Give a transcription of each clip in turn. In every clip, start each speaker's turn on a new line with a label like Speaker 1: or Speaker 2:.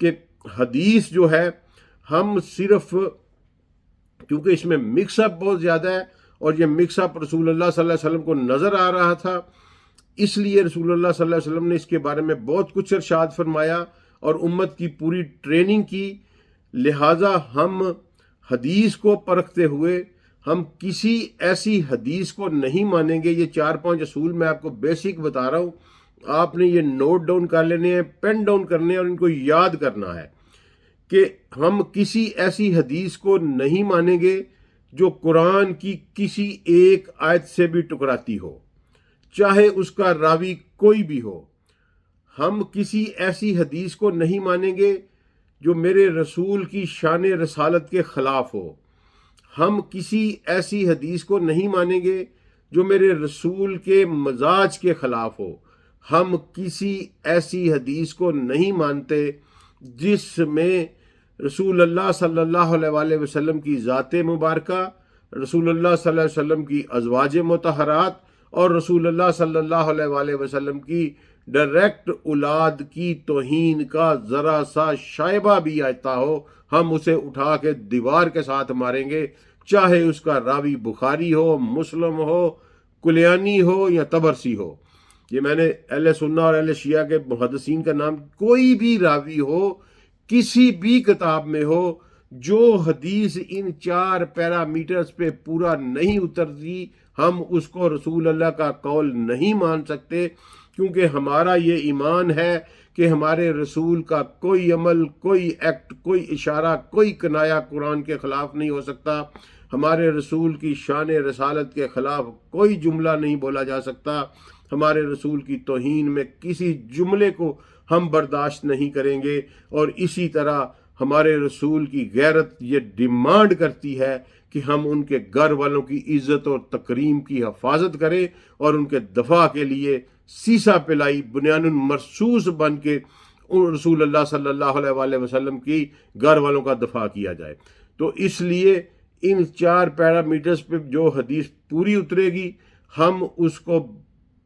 Speaker 1: کہ حدیث جو ہے ہم صرف، کیونکہ اس میں مکس اپ بہت زیادہ ہے اور یہ مکس اپ رسول اللہ صلی اللہ علیہ وسلم کو نظر آ رہا تھا، اس لیے رسول اللہ صلی اللہ علیہ وسلم نے اس کے بارے میں بہت کچھ ارشاد فرمایا اور امت کی پوری ٹریننگ کی۔ لہٰذا ہم حدیث کو پرکھتے ہوئے ہم کسی ایسی حدیث کو نہیں مانیں گے۔ یہ 4-5 اصول میں آپ کو بیسک بتا رہا ہوں، آپ نے یہ نوٹ ڈاؤن کر لینے ہیں، پین ڈاؤن کرنے ہیں اور ان کو یاد کرنا ہے کہ ہم کسی ایسی حدیث کو نہیں مانیں گے جو قرآن کی کسی ایک آیت سے بھی ٹکراتی ہو، چاہے اس کا راوی کوئی بھی ہو۔ ہم کسی ایسی حدیث کو نہیں مانیں گے جو میرے رسول کی شان رسالت کے خلاف ہو۔ ہم کسی ایسی حدیث کو نہیں مانیں گے جو میرے رسول کے مزاج کے خلاف ہو۔ ہم کسی ایسی حدیث کو نہیں مانتے جس میں رسول اللہ صلی اللہ علیہ وآلہ وسلم کی ذات مبارکہ، رسول اللہ صلی اللہ علیہ وسلم کی ازواج مطہرات اور رسول اللہ صلی اللہ علیہ وآلہ وسلم کی ڈائریکٹ اولاد کی توہین کا ذرا سا شائبہ بھی آتا ہو، ہم اسے اٹھا کے دیوار کے ساتھ ماریں گے، چاہے اس کا راوی بخاری ہو، مسلم ہو، کلیانی ہو یا طبرسی ہو۔ یہ میں نے اہل سنہ اور اہل شیعہ کے محدثین کا نام، کوئی بھی راوی ہو کسی بھی کتاب میں ہو، جو حدیث ان 4 پیرامیٹرز پہ پورا نہیں اترتی، ہم اس کو رسول اللہ کا قول نہیں مان سکتے، کیونکہ ہمارا یہ ایمان ہے کہ ہمارے رسول کا کوئی عمل، کوئی ایکٹ، کوئی اشارہ، کوئی کنایا قرآن کے خلاف نہیں ہو سکتا۔ ہمارے رسول کی شان رسالت کے خلاف کوئی جملہ نہیں بولا جا سکتا۔ ہمارے رسول کی توہین میں کسی جملے کو ہم برداشت نہیں کریں گے، اور اسی طرح ہمارے رسول کی غیرت یہ ڈیمانڈ کرتی ہے کہ ہم ان کے گھر والوں کی عزت اور تکریم کی حفاظت کریں اور ان کے دفاع کے لیے سیسا پلائی بنیان مرصوص بن کے رسول اللہ صلی اللہ علیہ وآلہ وسلم کی گھر والوں کا دفاع کیا جائے۔ تو اس لیے ان 4 پیرامیٹرز پہ جو حدیث پوری اترے گی ہم اس کو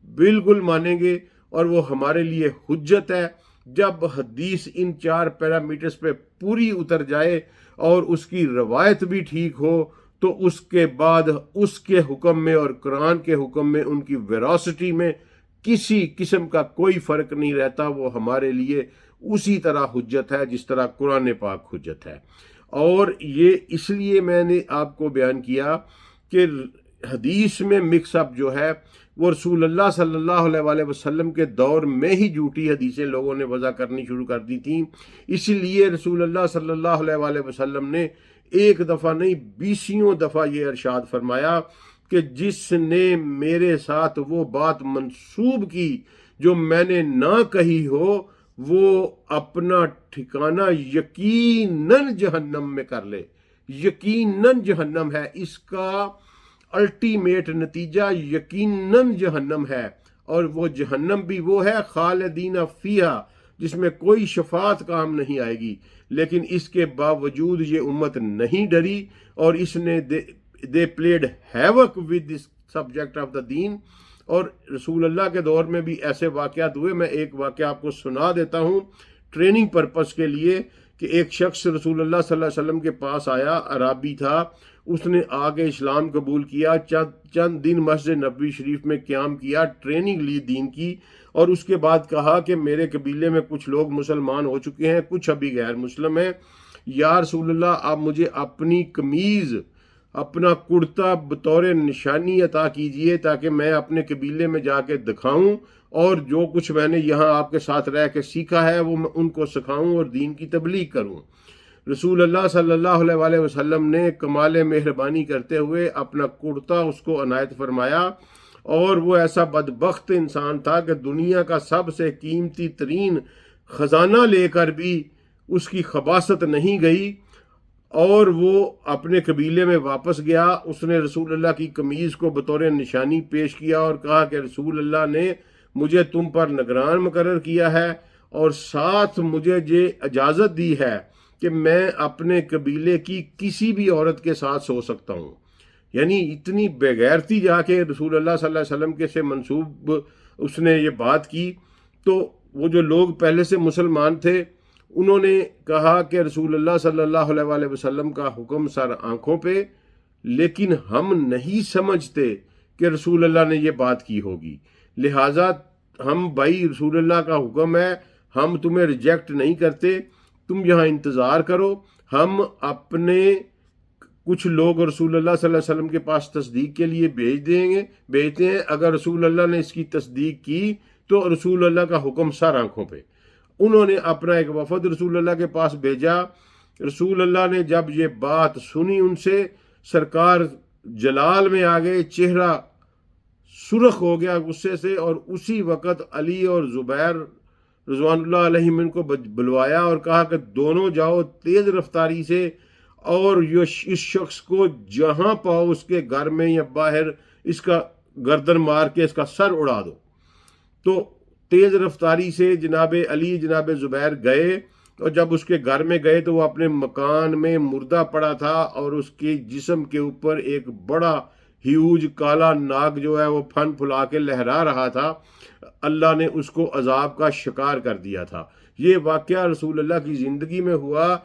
Speaker 1: بالکل مانیں گے، اور وہ ہمارے لیے حجت ہے۔ جب حدیث ان 4 پیرامیٹرز پہ پوری اتر جائے اور اس کی روایت بھی ٹھیک ہو، تو اس کے بعد اس کے حکم میں اور قرآن کے حکم میں ان کی ویراسٹی میں کسی قسم کا کوئی فرق نہیں رہتا۔ وہ ہمارے لیے اسی طرح حجت ہے جس طرح قرآن پاک حجت ہے۔ اور یہ اس لیے میں نے آپ کو بیان کیا کہ حدیث میں مکس اپ جو ہے وہ رسول اللہ صلی اللہ علیہ وآلہ وسلم کے دور میں ہی جھوٹی حدیثیں لوگوں نے وضع کرنی شروع کر دی تھیں۔ اسی لیے رسول اللہ صلی اللہ علیہ وآلہ وسلم نے ایک دفعہ نہیں 20 دفعہ یہ ارشاد فرمایا کہ جس نے میرے ساتھ وہ بات منسوب کی جو میں نے نہ کہی ہو، وہ اپنا ٹھکانہ یقیناً جہنم میں کر لے۔ یقیناً جہنم ہے، اس کا الٹیمیٹ نتیجہ یقیناً جہنم ہے، اور وہ جہنم بھی وہ ہے خالدین فیہا، جس میں کوئی شفاعت کام نہیں آئے گی۔ لیکن اس کے باوجود یہ امت نہیں ڈری، اور اس نے they played havoc with this subject of the دین۔ اور رسول اللہ کے دور میں بھی ایسے واقعات ہوئے۔ میں ایک واقعہ آپ کو سنا دیتا ہوں ٹریننگ پرپس کے لیے، کہ ایک شخص رسول اللہ صلی اللہ علیہ وسلم کے پاس آیا، عرابی تھا، اس نے آگے اسلام قبول کیا، چند دن مسجد نبوی شریف میں قیام کیا، ٹریننگ لی دین کی، اور اس کے بعد کہا کہ میرے قبیلے میں کچھ لوگ مسلمان ہو چکے ہیں، کچھ ابھی غیر مسلم ہیں، یا رسول اللہ آپ مجھے اپنی قمیض، اپنا کرتا بطور نشانی عطا کیجئے تاکہ میں اپنے قبیلے میں جا کے دکھاؤں، اور جو کچھ میں نے یہاں آپ کے ساتھ رہ کے سیکھا ہے وہ میں ان کو سکھاؤں اور دین کی تبلیغ کروں۔ رسول اللہ صلی اللہ علیہ وآلہ وسلم نے کمال مہربانی کرتے ہوئے اپنا کرتا اس کو عنایت فرمایا، اور وہ ایسا بدبخت انسان تھا کہ دنیا کا سب سے قیمتی ترین خزانہ لے کر بھی اس کی خباثت نہیں گئی، اور وہ اپنے قبیلے میں واپس گیا۔ اس نے رسول اللہ کی قمیض کو بطور نشانی پیش کیا اور کہا کہ رسول اللہ نے مجھے تم پر نگران مقرر کیا ہے، اور ساتھ مجھے یہ اجازت دی ہے کہ میں اپنے قبیلے کی کسی بھی عورت کے ساتھ سو سکتا ہوں۔ یعنی اتنی بغیرتی جا کے رسول اللہ صلی اللہ علیہ وسلم کے سے منسوب اس نے یہ بات کی، تو وہ جو لوگ پہلے سے مسلمان تھے انہوں نے کہا کہ رسول اللہ صلی اللہ علیہ وسلم کا حکم سر آنکھوں پہ، لیکن ہم نہیں سمجھتے کہ رسول اللہ نے یہ بات کی ہوگی، لہٰذا ہم بھائی رسول اللہ کا حکم ہے، ہم تمہیں ریجیکٹ نہیں کرتے، تم یہاں انتظار کرو، ہم اپنے کچھ لوگ رسول اللہ صلی اللہ علیہ وسلم کے پاس تصدیق کے لیے بھیجتے ہیں، اگر رسول اللہ نے اس کی تصدیق کی تو رسول اللہ کا حکم سر آنکھوں پہ۔ انہوں نے اپنا ایک وفد رسول اللہ کے پاس بھیجا، رسول اللہ نے جب یہ بات سنی ان سے، سرکار جلال میں آ گئے، چہرہ سرخ ہو گیا غصے سے، اور اسی وقت علی اور زبیر رضوان اللہ علیہم ان کو بلوایا اور کہا کہ دونوں جاؤ تیز رفتاری سے، اور اس شخص کو جہاں پاؤ اس کے گھر میں یا باہر اس کا گردن مار کے اس کا سر اڑا دو۔ تو تیز رفتاری سے جناب علی جناب زبیر گئے، اور جب اس کے گھر میں گئے تو وہ اپنے مکان میں مردہ پڑا تھا، اور اس کے جسم کے اوپر ایک بڑا ہیوج کالا ناگ جو ہے وہ پھن پھلا کے لہرا رہا تھا، اللہ نے اس کو عذاب کا شکار کر دیا تھا۔ یہ واقعہ رسول اللہ کی زندگی میں ہوا،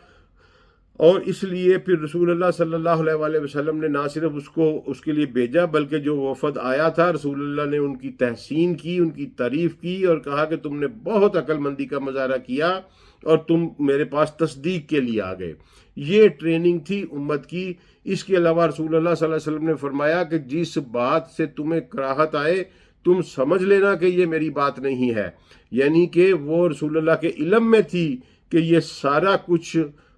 Speaker 1: اور اس لیے پھر رسول اللہ صلی اللہ علیہ وسلم نے نہ صرف اس کے لیے بھیجا، بلکہ جو وفد آیا تھا رسول اللہ نے ان کی تحسین کی، ان کی تعریف کی، اور کہا کہ تم نے بہت عقل مندی کا مظاہرہ کیا اور تم میرے پاس تصدیق کے لیے آ گئے۔ یہ ٹریننگ تھی امت کی۔ اس کے علاوہ رسول اللہ صلی اللہ علیہ وسلم نے فرمایا کہ جس بات سے تمہیں کراہت آئے تم سمجھ لینا کہ یہ میری بات نہیں ہے، یعنی کہ وہ رسول اللہ کے علم میں تھی کہ یہ سارا کچھ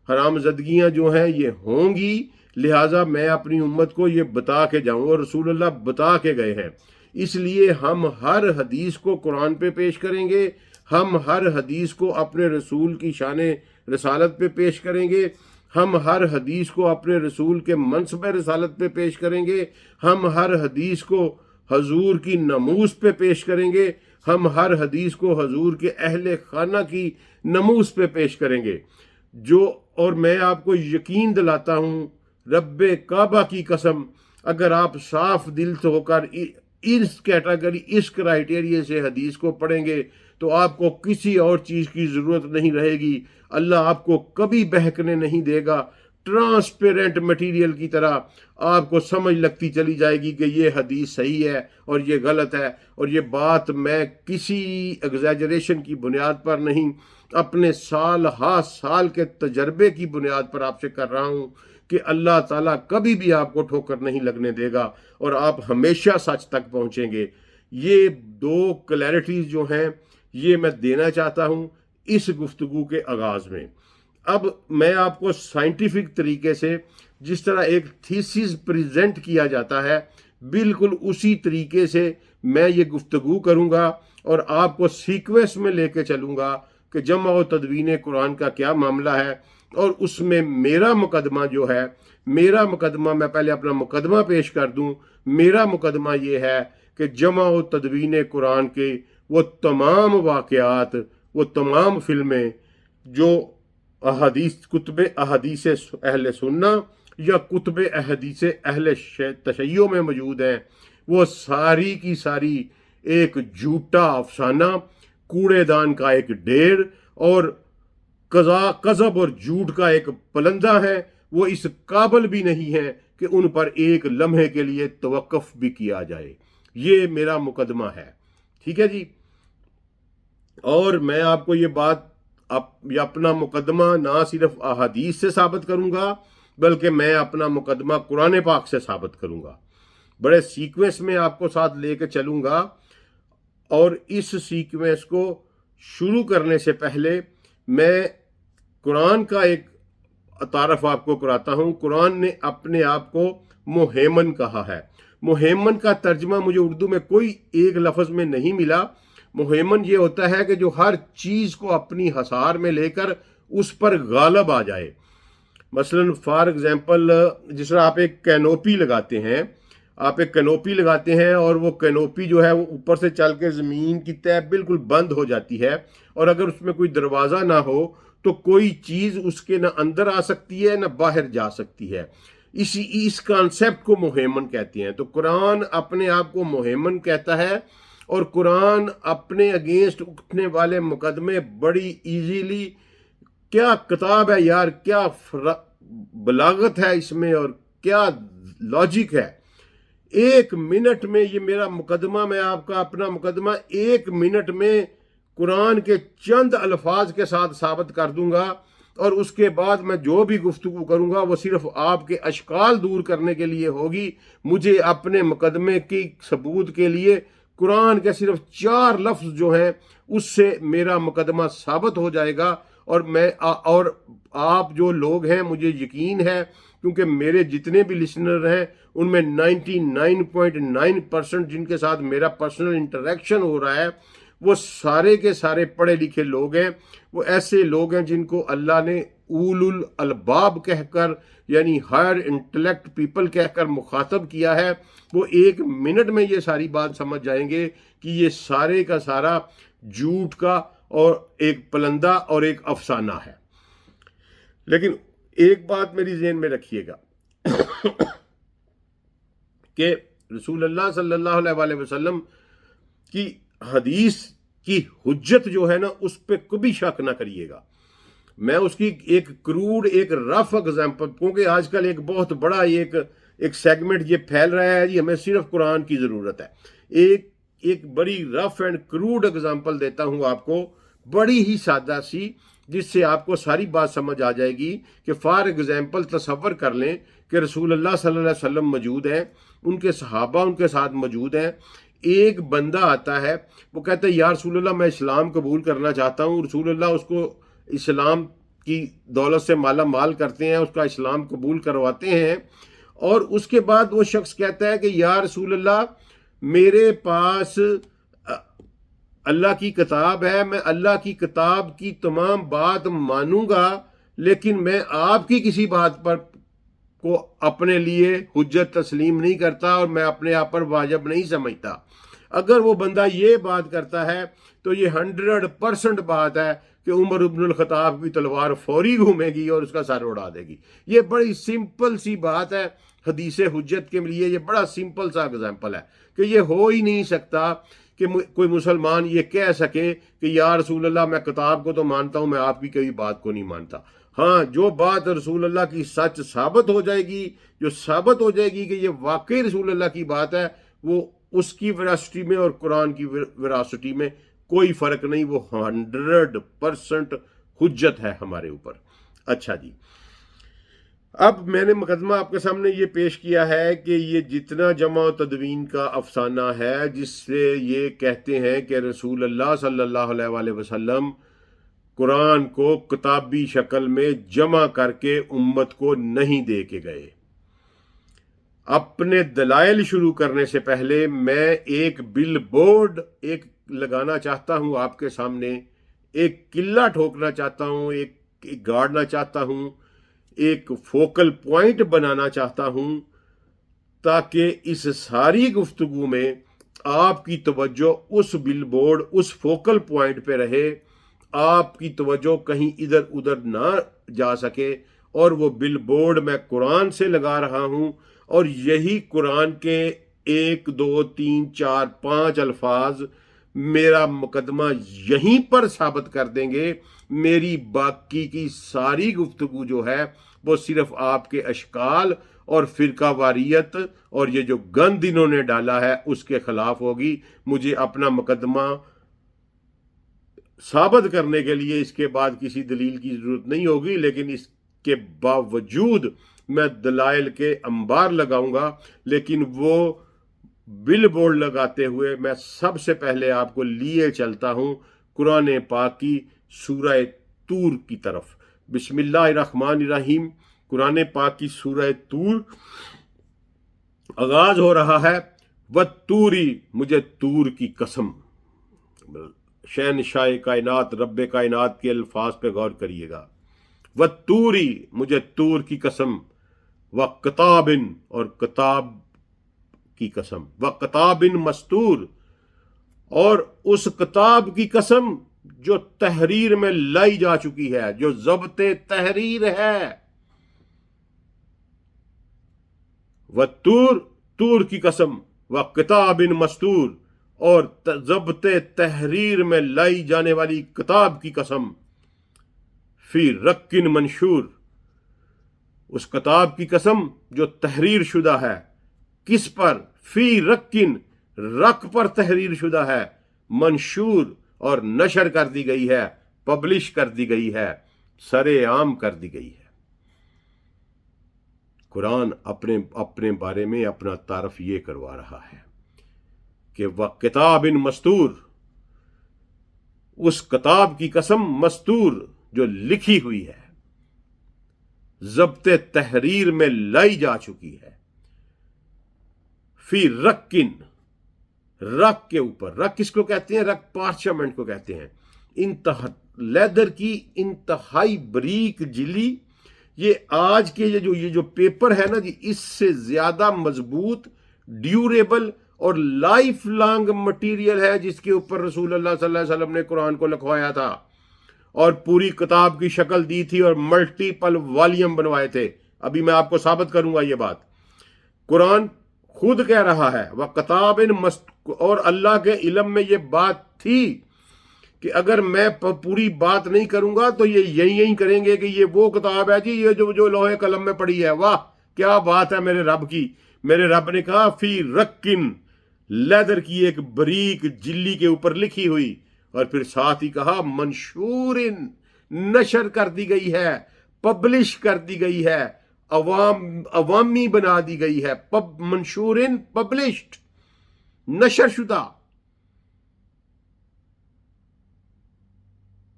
Speaker 1: حرام زدگیاں جو ہیں یہ ہوں گی، لہٰذا میں اپنی امت کو یہ بتا کے جاؤں، اور رسول اللہ بتا کے گئے ہیں۔ اس لیے ہم ہر حدیث کو قرآن پہ پیش کریں گے، ہم ہر حدیث کو اپنے رسول کی شان رسالت پہ پیش کریں گے، ہم ہر حدیث کو اپنے رسول کے منصب رسالت پہ پیش کریں گے، ہم ہر حدیث کو حضور کی نموز پہ پیش کریں گے، ہم ہر حدیث کو حضور کے اہل خانہ کی نموز پہ پیش کریں گے۔ اور میں آپ کو یقین دلاتا ہوں رب کعبہ کی قسم، اگر آپ صاف دل سے ہو کر اس کیٹیگری اس کرائیٹیریا سے حدیث کو پڑھیں گے تو آپ کو کسی اور چیز کی ضرورت نہیں رہے گی، اللہ آپ کو کبھی بہکنے نہیں دے گا، ٹرانسپیرنٹ مٹیریل کی طرح آپ کو سمجھ لگتی چلی جائے گی کہ یہ حدیث صحیح ہے اور یہ غلط ہے۔ اور یہ بات میں کسی ایگزیجریشن کی بنیاد پر نہیں، اپنے سال کے تجربے کی بنیاد پر آپ سے کر رہا ہوں کہ اللہ تعالیٰ کبھی بھی آپ کو ٹھوکر نہیں لگنے دے گا، اور آپ ہمیشہ سچ تک پہنچیں گے۔ یہ دو کلیرٹیز جو ہیں یہ میں دینا چاہتا ہوں اس گفتگو کے آغاز میں۔ اب میں آپ کو سائنٹیفک طریقے سے جس طرح ایک تھیسس پریزنٹ کیا جاتا ہے، بالکل اسی طریقے سے میں یہ گفتگو کروں گا، اور آپ کو سیکوینس میں لے کے چلوں گا کہ جمع و تدوین قرآن کا کیا معاملہ ہے، اور اس میں میرا مقدمہ جو ہے، میں پہلے اپنا مقدمہ پیش کر دوں۔ میرا مقدمہ یہ ہے کہ جمع و تدوین قرآن کے وہ تمام واقعات، وہ تمام فلمیں جو کتب احادیث اہل سنہ یا کتب احادیث اہل تشیع میں موجود ہیں، وہ ساری کی ساری ایک جھوٹا افسانہ، کوڑے دان کا ایک ڈھیر، اور قذب اور جھوٹ کا ایک پلندہ ہے۔ وہ اس قابل بھی نہیں ہے کہ ان پر ایک لمحے کے لیے توقف بھی کیا جائے۔ یہ میرا مقدمہ ہے، ٹھیک ہے جی۔ اور میں آپ کو یہ بات اپنا مقدمہ نہ صرف احادیث سے ثابت کروں گا، بلکہ میں اپنا مقدمہ قرآن پاک سے ثابت کروں گا۔ بڑے سیکوینس میں آپ کو ساتھ لے کے چلوں گا، اور اس سیکوینس کو شروع کرنے سے پہلے میں قرآن کا ایک تعارف آپ کو کراتا ہوں۔ قرآن نے اپنے آپ کو مہیمن کہا ہے۔ مہیمن کا ترجمہ مجھے اردو میں کوئی ایک لفظ میں نہیں ملا۔ مہیمن یہ ہوتا ہے کہ جو ہر چیز کو اپنی حصار میں لے کر اس پر غالب آ جائے۔ مثلا فار ایگزامپل، جس طرح آپ ایک کینوپی لگاتے ہیں، اور وہ کینوپی جو ہے وہ اوپر سے چل کے زمین کی تہہ بالکل بند ہو جاتی ہے، اور اگر اس میں کوئی دروازہ نہ ہو تو کوئی چیز اس کے نہ اندر آ سکتی ہے نہ باہر جا سکتی ہے۔ اس کانسیپٹ کو مہیمن کہتے ہیں۔ تو قرآن اپنے آپ کو مہیمن کہتا ہے، اور قرآن اپنے اگینسٹ اٹھنے والے مقدمے بڑی ایزیلی کیا کتاب ہے یار، کیا بلاغت ہے اس میں اور کیا لاجک ہے. 1 منٹ میں یہ میرا مقدمہ، میں آپ کا اپنا مقدمہ 1 منٹ میں قرآن کے چند الفاظ کے ساتھ ثابت کر دوں گا، اور اس کے بعد میں جو بھی گفتگو کروں گا وہ صرف آپ کے اشکال دور کرنے کے لیے ہوگی. مجھے اپنے مقدمے کی ثبوت کے لیے قرآن کے صرف 4 لفظ جو ہیں اس سے میرا مقدمہ ثابت ہو جائے گا. اور آپ جو لوگ ہیں، مجھے یقین ہے کیونکہ میرے جتنے بھی لسنر ہیں ان میں 99.9% جن کے ساتھ میرا پرسنل انٹریکشن ہو رہا ہے وہ سارے کے سارے پڑھے لکھے لوگ ہیں. وہ ایسے لوگ ہیں جن کو اللہ نے اولو الالباب کہہ کر، یعنی ہائر انٹلیکٹ پیپل کہہ کر مخاطب کیا ہے. وہ 1 منٹ میں یہ ساری بات سمجھ جائیں گے کہ یہ سارے کا سارا جھوٹ کا اور ایک پلندہ اور ایک افسانہ ہے. لیکن ایک بات میری ذہن میں رکھیے گا کہ رسول اللہ صلی اللہ علیہ وسلم کی حدیث کی حجت جو ہے نا، اس پہ کبھی شک نہ کریے گا. میں اس کی ایک کروڈ، ایک رف ایگزامپل، کیونکہ آج کل ایک بہت بڑا ایک سیگمنٹ یہ پھیل رہا ہے جی ہمیں صرف قرآن کی ضرورت ہے. ایک بڑی رف اینڈ کروڈ ایگزامپل دیتا ہوں آپ کو، بڑی ہی سادہ سی، جس سے آپ کو ساری بات سمجھ آ جائے گی. کہ فار ایگزامپل تصور کر لیں کہ رسول اللہ صلی اللہ علیہ وسلم موجود ہیں، ان کے صحابہ ان کے ساتھ موجود ہیں. ایک بندہ آتا ہے، وہ کہتا ہے یا رسول اللہ میں اسلام قبول کرنا چاہتا ہوں. رسول اللہ اس کو اسلام کی دولت سے مالا مال کرتے ہیں، اس کا اسلام قبول کرواتے ہیں. اور اس کے بعد وہ شخص کہتا ہے کہ یا رسول اللہ میرے پاس اللہ کی کتاب ہے، میں اللہ کی کتاب کی تمام بات مانوں گا، لیکن میں آپ کی کسی بات پر کو اپنے لیے حجت تسلیم نہیں کرتا اور میں اپنے آپ پر واجب نہیں سمجھتا. اگر وہ بندہ یہ بات کرتا ہے تو یہ 100% بات ہے کہ عمر ابن الخطاب کی تلوار فوری گھومے گی اور اس کا سر اڑا دے گی. یہ بڑی سمپل سی بات ہے حدیث حجت کے لیے. یہ بڑا سمپل سا اگزامپل ہے کہ یہ ہو ہی نہیں سکتا کہ کوئی مسلمان یہ کہہ سکے کہ یا رسول اللہ میں کتاب کو تو مانتا ہوں، میں آپ کی کوئی بات کو نہیں مانتا. ہاں، جو بات رسول اللہ کی سچ ثابت ہو جائے گی، جو ثابت ہو جائے گی کہ یہ واقعی رسول اللہ کی بات ہے، وہ اس کی ویراسٹی میں اور قرآن کی ویراسٹی میں کوئی فرق نہیں. وہ 100% حجت ہے ہمارے اوپر. اچھا جی، اب میں نے مقدمہ آپ کے سامنے یہ پیش کیا ہے کہ یہ جتنا جمع و تدوین کا افسانہ ہے، جس سے یہ کہتے ہیں کہ رسول اللہ صلی اللہ علیہ وسلم قرآن کو کتابی شکل میں جمع کر کے امت کو نہیں دے کے گئے. اپنے دلائل شروع کرنے سے پہلے میں ایک بل بورڈ لگانا چاہتا ہوں آپ کے سامنے، ایک قلعہ ٹھوکنا چاہتا ہوں، ایک گاڑنا چاہتا ہوں، ایک فوکل پوائنٹ بنانا چاہتا ہوں، تاکہ اس ساری گفتگو میں آپ کی توجہ اس بل بورڈ، اس فوکل پوائنٹ پہ رہے، آپ کی توجہ کہیں ادھر ادھر نہ جا سکے. اور وہ بل بورڈ میں قرآن سے لگا رہا ہوں، اور یہی قرآن کے 1 2 3 4 5 الفاظ میرا مقدمہ یہیں پر ثابت کر دیں گے. میری باقی کی ساری گفتگو جو ہے وہ صرف آپ کے اشکال اور فرقہ واریت اور یہ جو گند انہوں نے ڈالا ہے اس کے خلاف ہوگی. مجھے اپنا مقدمہ ثابت کرنے کے لیے اس کے بعد کسی دلیل کی ضرورت نہیں ہوگی، لیکن اس کے باوجود میں دلائل کے انبار لگاؤں گا. لیکن وہ بل بورڈ لگاتے ہوئے میں سب سے پہلے آپ کو لیے چلتا ہوں قرآن پاک کی سورہ طور کی طرف. بسم اللہ الرحمن الرحیم. قرآن پاک کی سورہ طور آغاز ہو رہا ہے وَالطُّورِ، مجھے طور کی قسم. شہنشاہ کائنات، رب کائنات کے الفاظ پہ غور کریے گا. وَالطُّورِ، مجھے طور کی قسم. وَکتابٍ، اور کتاب کی قسم. وَکتابٍ مَسْطُور، اور اس کتاب کی قسم جو تحریر میں لائی جا چکی ہے، جو ضبط تحریر ہے. وَالطُّور، طور کی قسم. وَکتابٍ مَسْطُور، اور ضبط تحریر میں لائی جانے والی کتاب کی قسم. فی رکن منشور، اس کتاب کی قسم جو تحریر شدہ ہے، کس پر؟ فی رکن، رک پر تحریر شدہ ہے، منشور اور نشر کر دی گئی ہے، پبلش کر دی گئی ہے، سرے عام کر دی گئی ہے۔ قرآن اپنے بارے میں اپنا تعارف یہ کروا رہا ہے کہ وہ کتاب مستور، اس کتاب کی قسم مستور جو لکھی ہوئی ہے، ضبط تحریر میں لائی جا چکی ہے، فی رکن، رک کے اوپر، رک کس کو کہتے ہیں؟ رک پارچمنٹ کو کہتے ہیں، لیدر کی انتہائی بریک جلی۔ یہ آج کے یہ جو پیپر ہے نا جی، اس سے زیادہ مضبوط، ڈیوریبل اور لائف لانگ مٹیریل ہے جس کے اوپر رسول اللہ صلی اللہ علیہ وسلم نے قرآن کو لکھوایا تھا اور پوری کتاب کی شکل دی تھی اور ملٹیپل والیوم بنوائے تھے۔ ابھی میں آپ کو ثابت کروں گا یہ بات۔ قرآن خود کہہ رہا ہے وہ کتاب اور اللہ کے علم میں یہ بات تھی کہ اگر میں پوری بات نہیں کروں گا تو یہ یہی کریں گے کہ یہ وہ کتاب ہے جی، یہ جو لوہے قلم میں پڑی ہے۔ واہ کیا بات ہے میرے رب کی! میرے رب نے کہا فی رکن، لیدر کی ایک بریک جلی کے اوپر لکھی ہوئی، اور پھر ساتھ ہی کہا منشور، نشر کر دی گئی ہے، پبلش کر دی گئی ہے، عوامی بنا دی گئی ہے، منشور پبلشڈ، نشر شدہ۔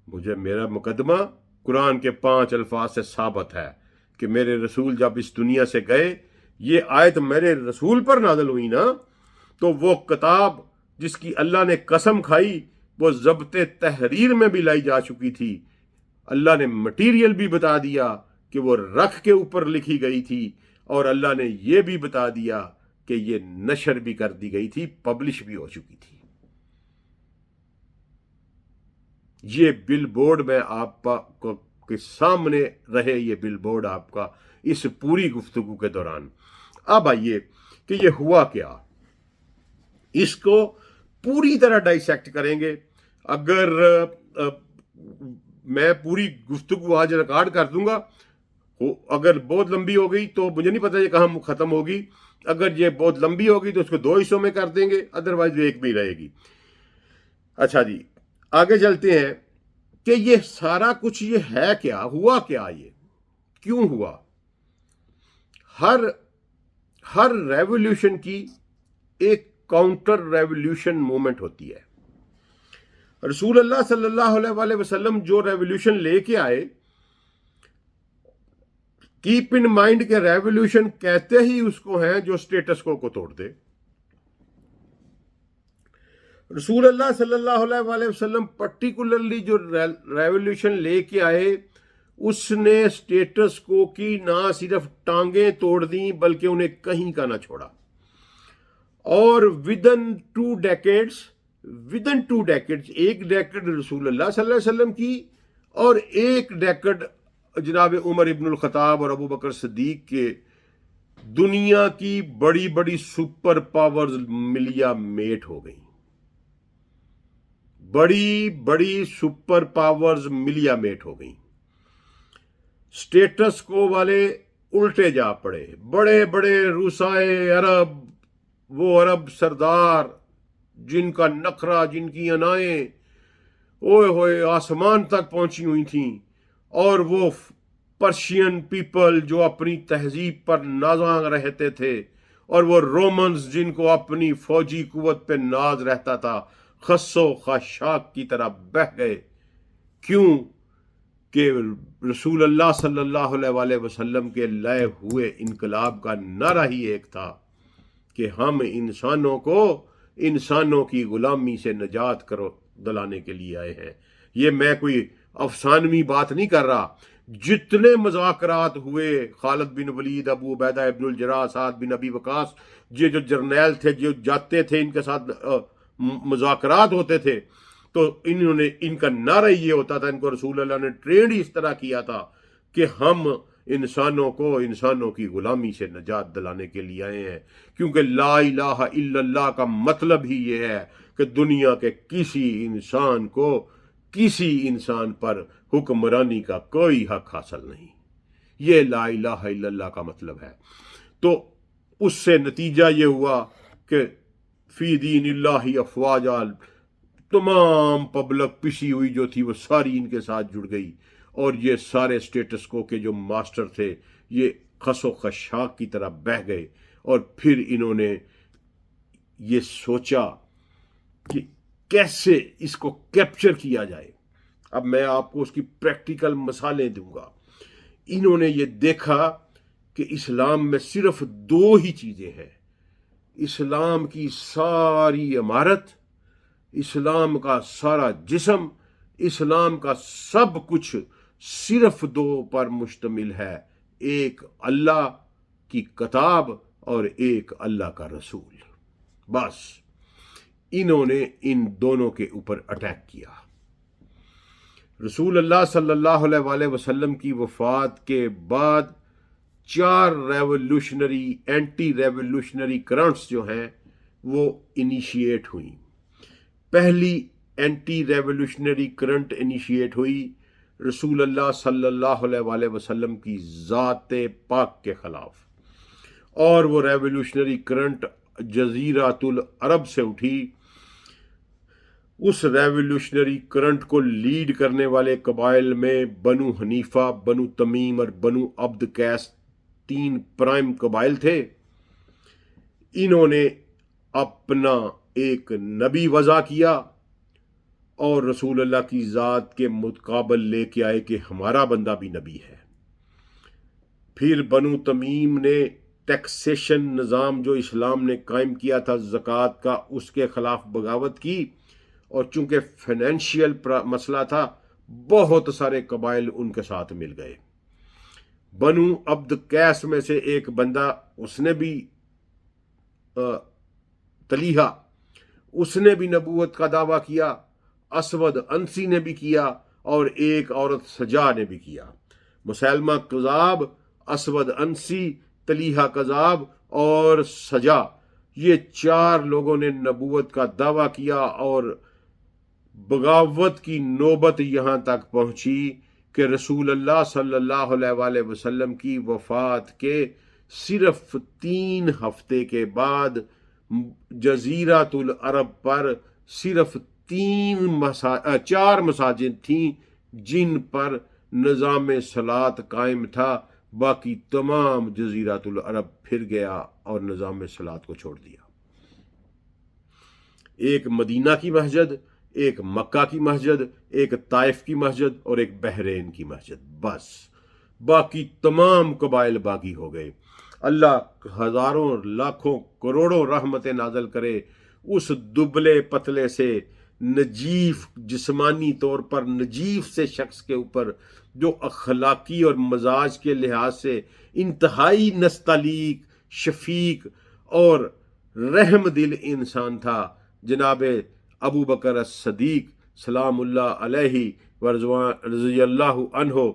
Speaker 1: مجھے میرا مقدمہ قرآن کے 5 الفاظ سے ثابت ہے کہ میرے رسول جب اس دنیا سے گئے، یہ آیت میرے رسول پر نازل ہوئی نا، تو وہ کتاب جس کی اللہ نے قسم کھائی وہ ضبط تحریر میں بھی لائی جا چکی تھی۔ اللہ نے مٹیریل بھی بتا دیا کہ وہ رکھ کے اوپر لکھی گئی تھی، اور اللہ نے یہ بھی بتا دیا کہ یہ نشر بھی کر دی گئی تھی، پبلش بھی ہو چکی تھی۔ یہ بل بورڈ میں آپ کے سامنے رہے، یہ بل بورڈ آپ کا اس پوری گفتگو کے دوران۔ اب آئیے کہ یہ ہوا کیا، اس کو پوری طرح ڈائسیکٹ کریں گے۔ اگر میں پوری گفتگو آج ریکارڈ کر دوں گا، اگر بہت لمبی ہو گئی تو مجھے نہیں پتا یہ کہاں ختم ہوگی، اگر یہ بہت لمبی ہوگی تو اس کو 2 حصوں میں کر دیں گے، ادروائز ایک بھی رہے گی۔ اچھا جی، آگے چلتے ہیں کہ یہ سارا کچھ یہ ہے کیا، ہوا کیا، یہ کیوں ہوا؟ ہر ریولیوشن کی ایک کاؤنٹر ریولیوشن مومنٹ ہوتی ہے۔ رسول اللہ صلی اللہ علیہ وآلہ وسلم جو ریولیوشن لے کے آئے، کیپ ان مائنڈ کہ ریولیوشن کہتے ہی اس کو ہیں جو سٹیٹس کو توڑ دے۔ رسول اللہ صلی اللہ علیہ وآلہ وسلم پرٹیکولرلی جو ریولیوشن لے کے آئے، اس نے سٹیٹس کو کی نہ صرف ٹانگیں توڑ دیں بلکہ انہیں کہیں کا نہ چھوڑا، اور ودن 2 ڈیکیڈز، ایک ڈیکیڈ رسول اللہ صلی اللہ علیہ وسلم کی اور ایک ڈیکیڈ جناب عمر ابن الخطاب اور ابو بکر صدیق کے، دنیا کی بڑی بڑی سپر پاورز ملیا میٹ ہو گئیں، بڑی بڑی سپر پاورز ملیا میٹ ہو گئیں۔ سٹیٹس کو والے الٹے جا پڑے، بڑے بڑے روسائے عرب، وہ عرب سردار جن کا نخرہ، جن کی انائیں اوئے ہوئے آسمان تک پہنچی ہوئی تھیں، اور وہ پرشین پیپل جو اپنی تہذیب پر نازاں رہتے تھے، اور وہ رومنز جن کو اپنی فوجی قوت پہ ناز رہتا تھا، خس و خاشاک کی طرح بہہ گئے۔ کیوں کہ رسول اللہ صلی اللہ علیہ وآلہ وسلم کے لائے ہوئے انقلاب کا نعرہ ہی ایک تھا کہ ہم انسانوں کی غلامی سے نجات دلانے کے لیے آئے ہیں۔ یہ میں کوئی افسانوی بات نہیں کر رہا۔ جتنے مذاکرات ہوئے، خالد بن ولید، ابو عبیدہ ابن الجراح، سعد بن ابی وقاص، یہ جو جرنیل تھے جو جاتے تھے ان کے ساتھ مذاکرات ہوتے تھے، تو ان کا نعرہ یہ ہوتا تھا، ان کو رسول اللہ نے ٹرینڈ ہی اس طرح کیا تھا کہ ہم انسانوں کی غلامی سے نجات دلانے کے لیے آئے ہیں، کیونکہ لا الہ الا اللہ کا مطلب ہی یہ ہے کہ دنیا کے کسی انسان کو کسی انسان پر حکمرانی کا کوئی حق حاصل نہیں۔ یہ لا الہ الا اللہ کا مطلب ہے۔ تو اس سے نتیجہ یہ ہوا کہ فی دین اللہ افواجا، تمام پبلک پسی ہوئی جو تھی وہ ساری ان کے ساتھ جڑ گئی، اور یہ سارے اسٹیٹس کو کے جو ماسٹر تھے یہ خس و خشاک کی طرح بہہ گئے، اور پھر انہوں نے یہ سوچا کہ کیسے اس کو کیپچر کیا جائے۔ اب میں آپ کو اس کی پریکٹیکل مثالیں دوں گا۔ انہوں نے یہ دیکھا کہ اسلام میں صرف دو ہی چیزیں ہیں، اسلام کی ساری عمارت، اسلام کا سارا جسم، اسلام کا سب کچھ صرف دو پر مشتمل ہے، ایک اللہ کی کتاب اور ایک اللہ کا رسول۔ بس انہوں نے ان دونوں کے اوپر اٹیک کیا۔ رسول اللہ صلی اللہ علیہ وآلہ وسلم کی وفات کے بعد 4 ریولوشنری اینٹی ریولوشنری کرنٹس جو ہیں وہ انیشیٹ ہوئیں۔ پہلی اینٹی ریولوشنری کرنٹ انیشیٹ ہوئی رسول اللہ صلی اللہ علیہ وآلہ وسلم کی ذات پاک کے خلاف، اور وہ ریولوشنری کرنٹ جزیرۃ العرب سے اٹھی۔ اس ریولوشنری کرنٹ کو لیڈ کرنے والے قبائل میں بنو حنیفہ، بنو تمیم اور بنو عبد قیس 3 پرائم قبائل تھے۔ انہوں نے اپنا ایک نبی وضع کیا اور رسول اللہ کی ذات کے مقابل لے کے آئے کہ ہمارا بندہ بھی نبی ہے۔ پھر بنو تمیم نے ٹیکسیشن نظام جو اسلام نے قائم کیا تھا زکوٰۃ کا، اس کے خلاف بغاوت کی، اور چونکہ فائنینشیل مسئلہ تھا بہت سارے قبائل ان کے ساتھ مل گئے۔ بنو عبد قیس میں سے ایک بندہ، اس نے بھی طلیحہ، اس نے بھی نبوت کا دعویٰ کیا، اسود انسی نے بھی کیا، اور ایک عورت سجا نے بھی کیا۔ مسیلمہ کذاب، اسود انسی، طلیحہ کذاب اور سجا، یہ 4 لوگوں نے نبوت کا دعویٰ کیا، اور بغاوت کی نوبت یہاں تک پہنچی کہ رسول اللہ صلی اللہ علیہ وآلہ وسلم کی وفات کے صرف 3 ہفتے کے بعد جزیرۃ العرب پر صرف 4 مساجد تھیں جن پر نظام صلاۃ قائم تھا، باقی تمام جزیرۃ العرب پھر گیا اور نظام صلاۃ کو چھوڑ دیا۔ ایک مدینہ کی مسجد، ایک مکہ کی مسجد، ایک طائف کی مسجد اور ایک بحرین کی مسجد، بس باقی تمام قبائل باغی ہو گئے۔ اللہ ہزاروں لاکھوں کروڑوں رحمتیں نازل کرے اس دبلے پتلے سے نجیف، جسمانی طور پر نجیف سے شخص کے اوپر جو اخلاقی اور مزاج کے لحاظ سے انتہائی نستعلیق، شفیق اور رحم دل انسان تھا، جناب ابو بکر الصدیق سلام اللہ علیہ رضی اللہ عنہ۔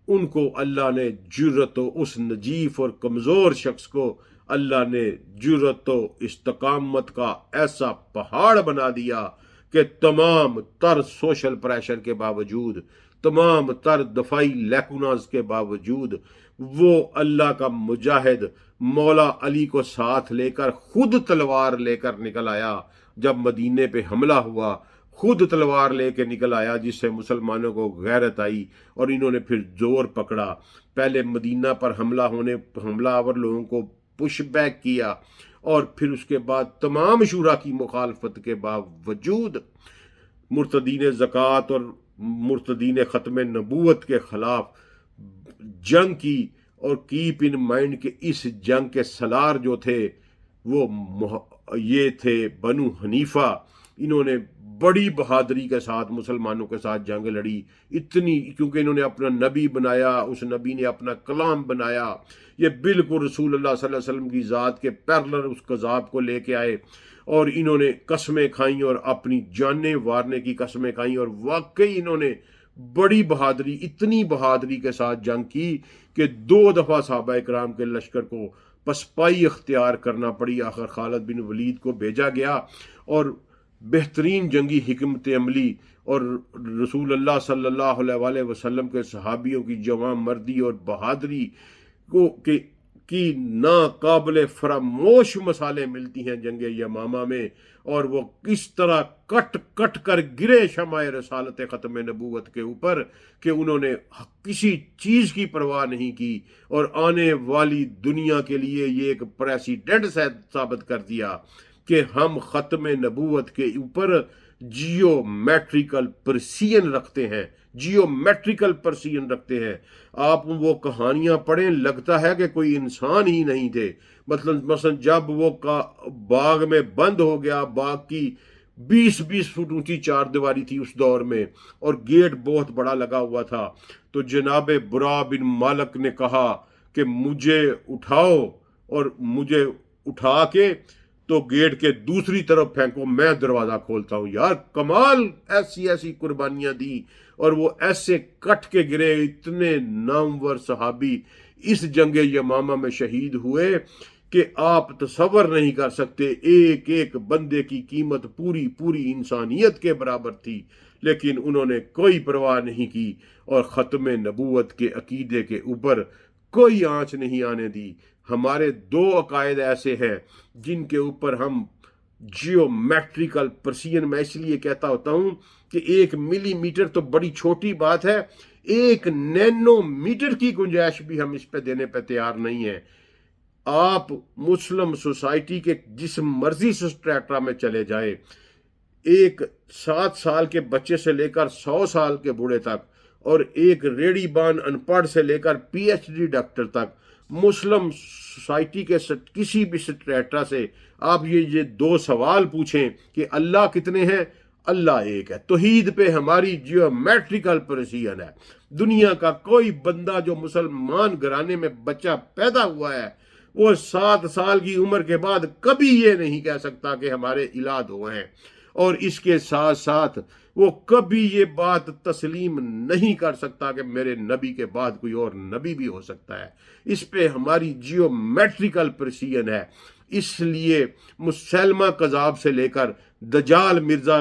Speaker 1: ان کو اللہ نے جرت و اس نجیف اور کمزور شخص کو اللہ نے جرت و استقامت کا ایسا پہاڑ بنا دیا کہ تمام تر سوشل پریشر کے باوجود، تمام تر دفاعی لیکوناز کے باوجود، وہ اللہ کا مجاہد مولا علی کو ساتھ لے کر خود تلوار لے کر نکل آیا۔ جب مدینے پہ حملہ ہوا خود تلوار لے کے نکل آیا، جس سے مسلمانوں کو غیرت آئی، اور انہوں نے پھر زور پکڑا۔ پہلے مدینہ پر حملہ آور لوگوں کو پش بیک کیا، اور پھر اس کے بعد تمام شورا کی مخالفت کے باوجود مرتدین زکوٰۃ اور مرتدین ختم نبوت کے خلاف جنگ کی، اور کیپ ان مائنڈ کہ اس جنگ کے سالار جو تھے وہ یہ تھے بنو حنیفہ۔ انہوں نے بڑی بہادری کے ساتھ مسلمانوں کے ساتھ جنگ لڑی، اتنی، کیونکہ انہوں نے اپنا نبی بنایا، اس نبی نے اپنا کلام بنایا، یہ بالکل رسول اللہ صلی اللہ علیہ وسلم کی ذات کے پیرلر اس قذاب کو لے کے آئے، اور انہوں نے قسمیں کھائیں اور اپنی جانیں وارنے کی قسمیں کھائیں، اور واقعی انہوں نے بڑی بہادری، اتنی بہادری کے ساتھ جنگ کی کہ 2 دفعہ صحابہ کرام کے لشکر کو پسپائی اختیار کرنا پڑی۔ آخر خالد بن ولید کو بھیجا گیا، اور بہترین جنگی حکمت عملی اور رسول اللہ صلی اللہ علیہ وسلم کے صحابیوں کی جواں مردی اور بہادری کی ناقابل فراموش مثالیں ملتی ہیں جنگ یمامہ میں، اور وہ کس طرح کٹ کٹ کر گرے شمع رسالت ختم نبوت کے اوپر کہ انہوں نے کسی چیز کی پرواہ نہیں کی، اور آنے والی دنیا کے لیے یہ ایک پریسیڈنٹ ثابت کر دیا کہ ہم ختم نبوت کے اوپر جیو میٹریکل پرسین رکھتے ہیں، آپ وہ کہانیاں پڑھیں، لگتا ہے کہ کوئی انسان ہی نہیں تھے۔ مثلا جب وہ باغ میں بند ہو گیا، باغ کی 20 فٹ اونچی چار دیواری تھی اس دور میں، اور گیٹ بہت بڑا لگا ہوا تھا، تو جناب برا بن مالک نے کہا کہ مجھے اٹھاؤ، اور مجھے اٹھا کے تو گیٹ کے دوسری طرف پھینکو، میں دروازہ کھولتا ہوں۔ یار کمال، ایسی قربانیاں دی، اور وہ ایسے کٹ کے گرے۔ اتنے نامور صحابی اس جنگ یمامہ میں شہید ہوئے کہ آپ تصور نہیں کر سکتے، ایک ایک بندے کی قیمت پوری انسانیت کے برابر تھی، لیکن انہوں نے کوئی پرواہ نہیں کی اور ختم نبوت کے عقیدے کے اوپر کوئی آنچ نہیں آنے دی۔ ہمارے 2 عقائد ایسے ہیں جن کے اوپر ہم جیومیٹریکل پرسین، میں اس لیے کہتا ہوتا ہوں کہ 1 ملی میٹر تو بڑی چھوٹی بات ہے، 1 نینو میٹر کی گنجائش بھی ہم اس پہ دینے پہ تیار نہیں ہیں۔ آپ مسلم سوسائٹی کے جس مرضی سٹریٹا میں چلے جائیں، ایک 7 سال کے بچے سے لے کر 100 سال کے بوڑھے تک، اور ایک ریڑی بان ان پڑھ سے لے کر PhD ڈاکٹر تک، مسلم سوسائٹی کے کسی بھی سٹریٹا سے آپ یہ 2 سوال پوچھیں کہ اللہ کتنے ہیں، اللہ ایک ہے۔ توحید پہ ہماری جیومیٹریکل پرسین ہے۔ دنیا کا کوئی بندہ جو مسلمان گھرانے میں بچہ پیدا ہوا ہے، وہ 7 سال کی عمر کے بعد کبھی یہ نہیں کہہ سکتا کہ ہمارے الہ دو ہیں، اور اس کے ساتھ ساتھ وہ کبھی یہ بات تسلیم نہیں کر سکتا کہ میرے نبی کے بعد کوئی اور نبی بھی ہو سکتا ہے۔ اس پہ ہماری جیومیٹریکل پرسین ہے۔ اس لیے مسلمہ کذاب سے لے کر دجال مرزا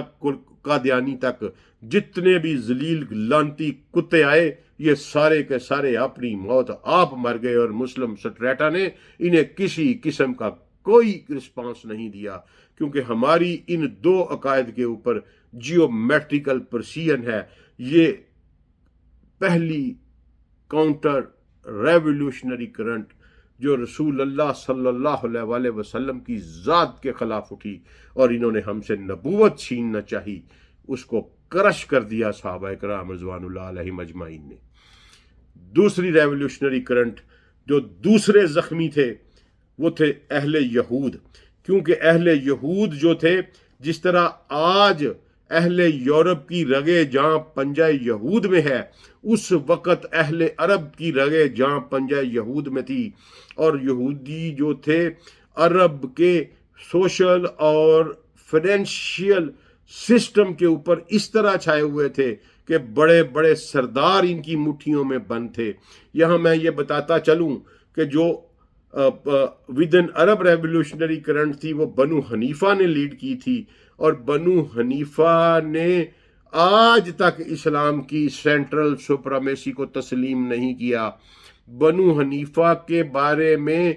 Speaker 1: قادیانی تک جتنے بھی ذلیل لانتی کتے آئے، یہ سارے کے سارے اپنی موت آپ مر گئے، اور مسلم سٹریٹا نے انہیں کسی قسم کا کوئی رسپانس نہیں دیا، کیونکہ ہماری ان 2 عقائد کے اوپر جیومیٹریکل پرسین ہے۔ یہ پہلی کاؤنٹر ریولیوشنری کرنٹ جو رسول اللہ صلی اللہ علیہ وسلم کی ذات کے خلاف اٹھی، اور انہوں نے ہم سے نبوت چھیننا چاہی، اس کو کرش کر دیا صحابہ کرام رضوان اللہ علیہم اجمعین نے۔ دوسری ریولیوشنری کرنٹ جو دوسرے زخمی تھے وہ تھے اہل یہود، کیونکہ اہل یہود جو تھے، جس طرح آج اہل یورپ کی رگے جاں پنجہ یہود میں ہے، اس وقت اہل عرب کی رگے جاں پنجہ یہود میں تھی، اور یہودی جو تھے عرب کے سوشل اور فائنینشیل سسٹم کے اوپر اس طرح چھائے ہوئے تھے کہ بڑے بڑے سردار ان کی مٹھیوں میں بند تھے۔ یہاں میں یہ بتاتا چلوں کہ جو ودن عرب ریولیوشنری کرنٹ تھی وہ بنو حنیفہ نے لیڈ کی تھی، اور بنو حنیفہ نے آج تک اسلام کی سینٹرل سپرامیسی کو تسلیم نہیں کیا۔ بنو حنیفہ کے بارے میں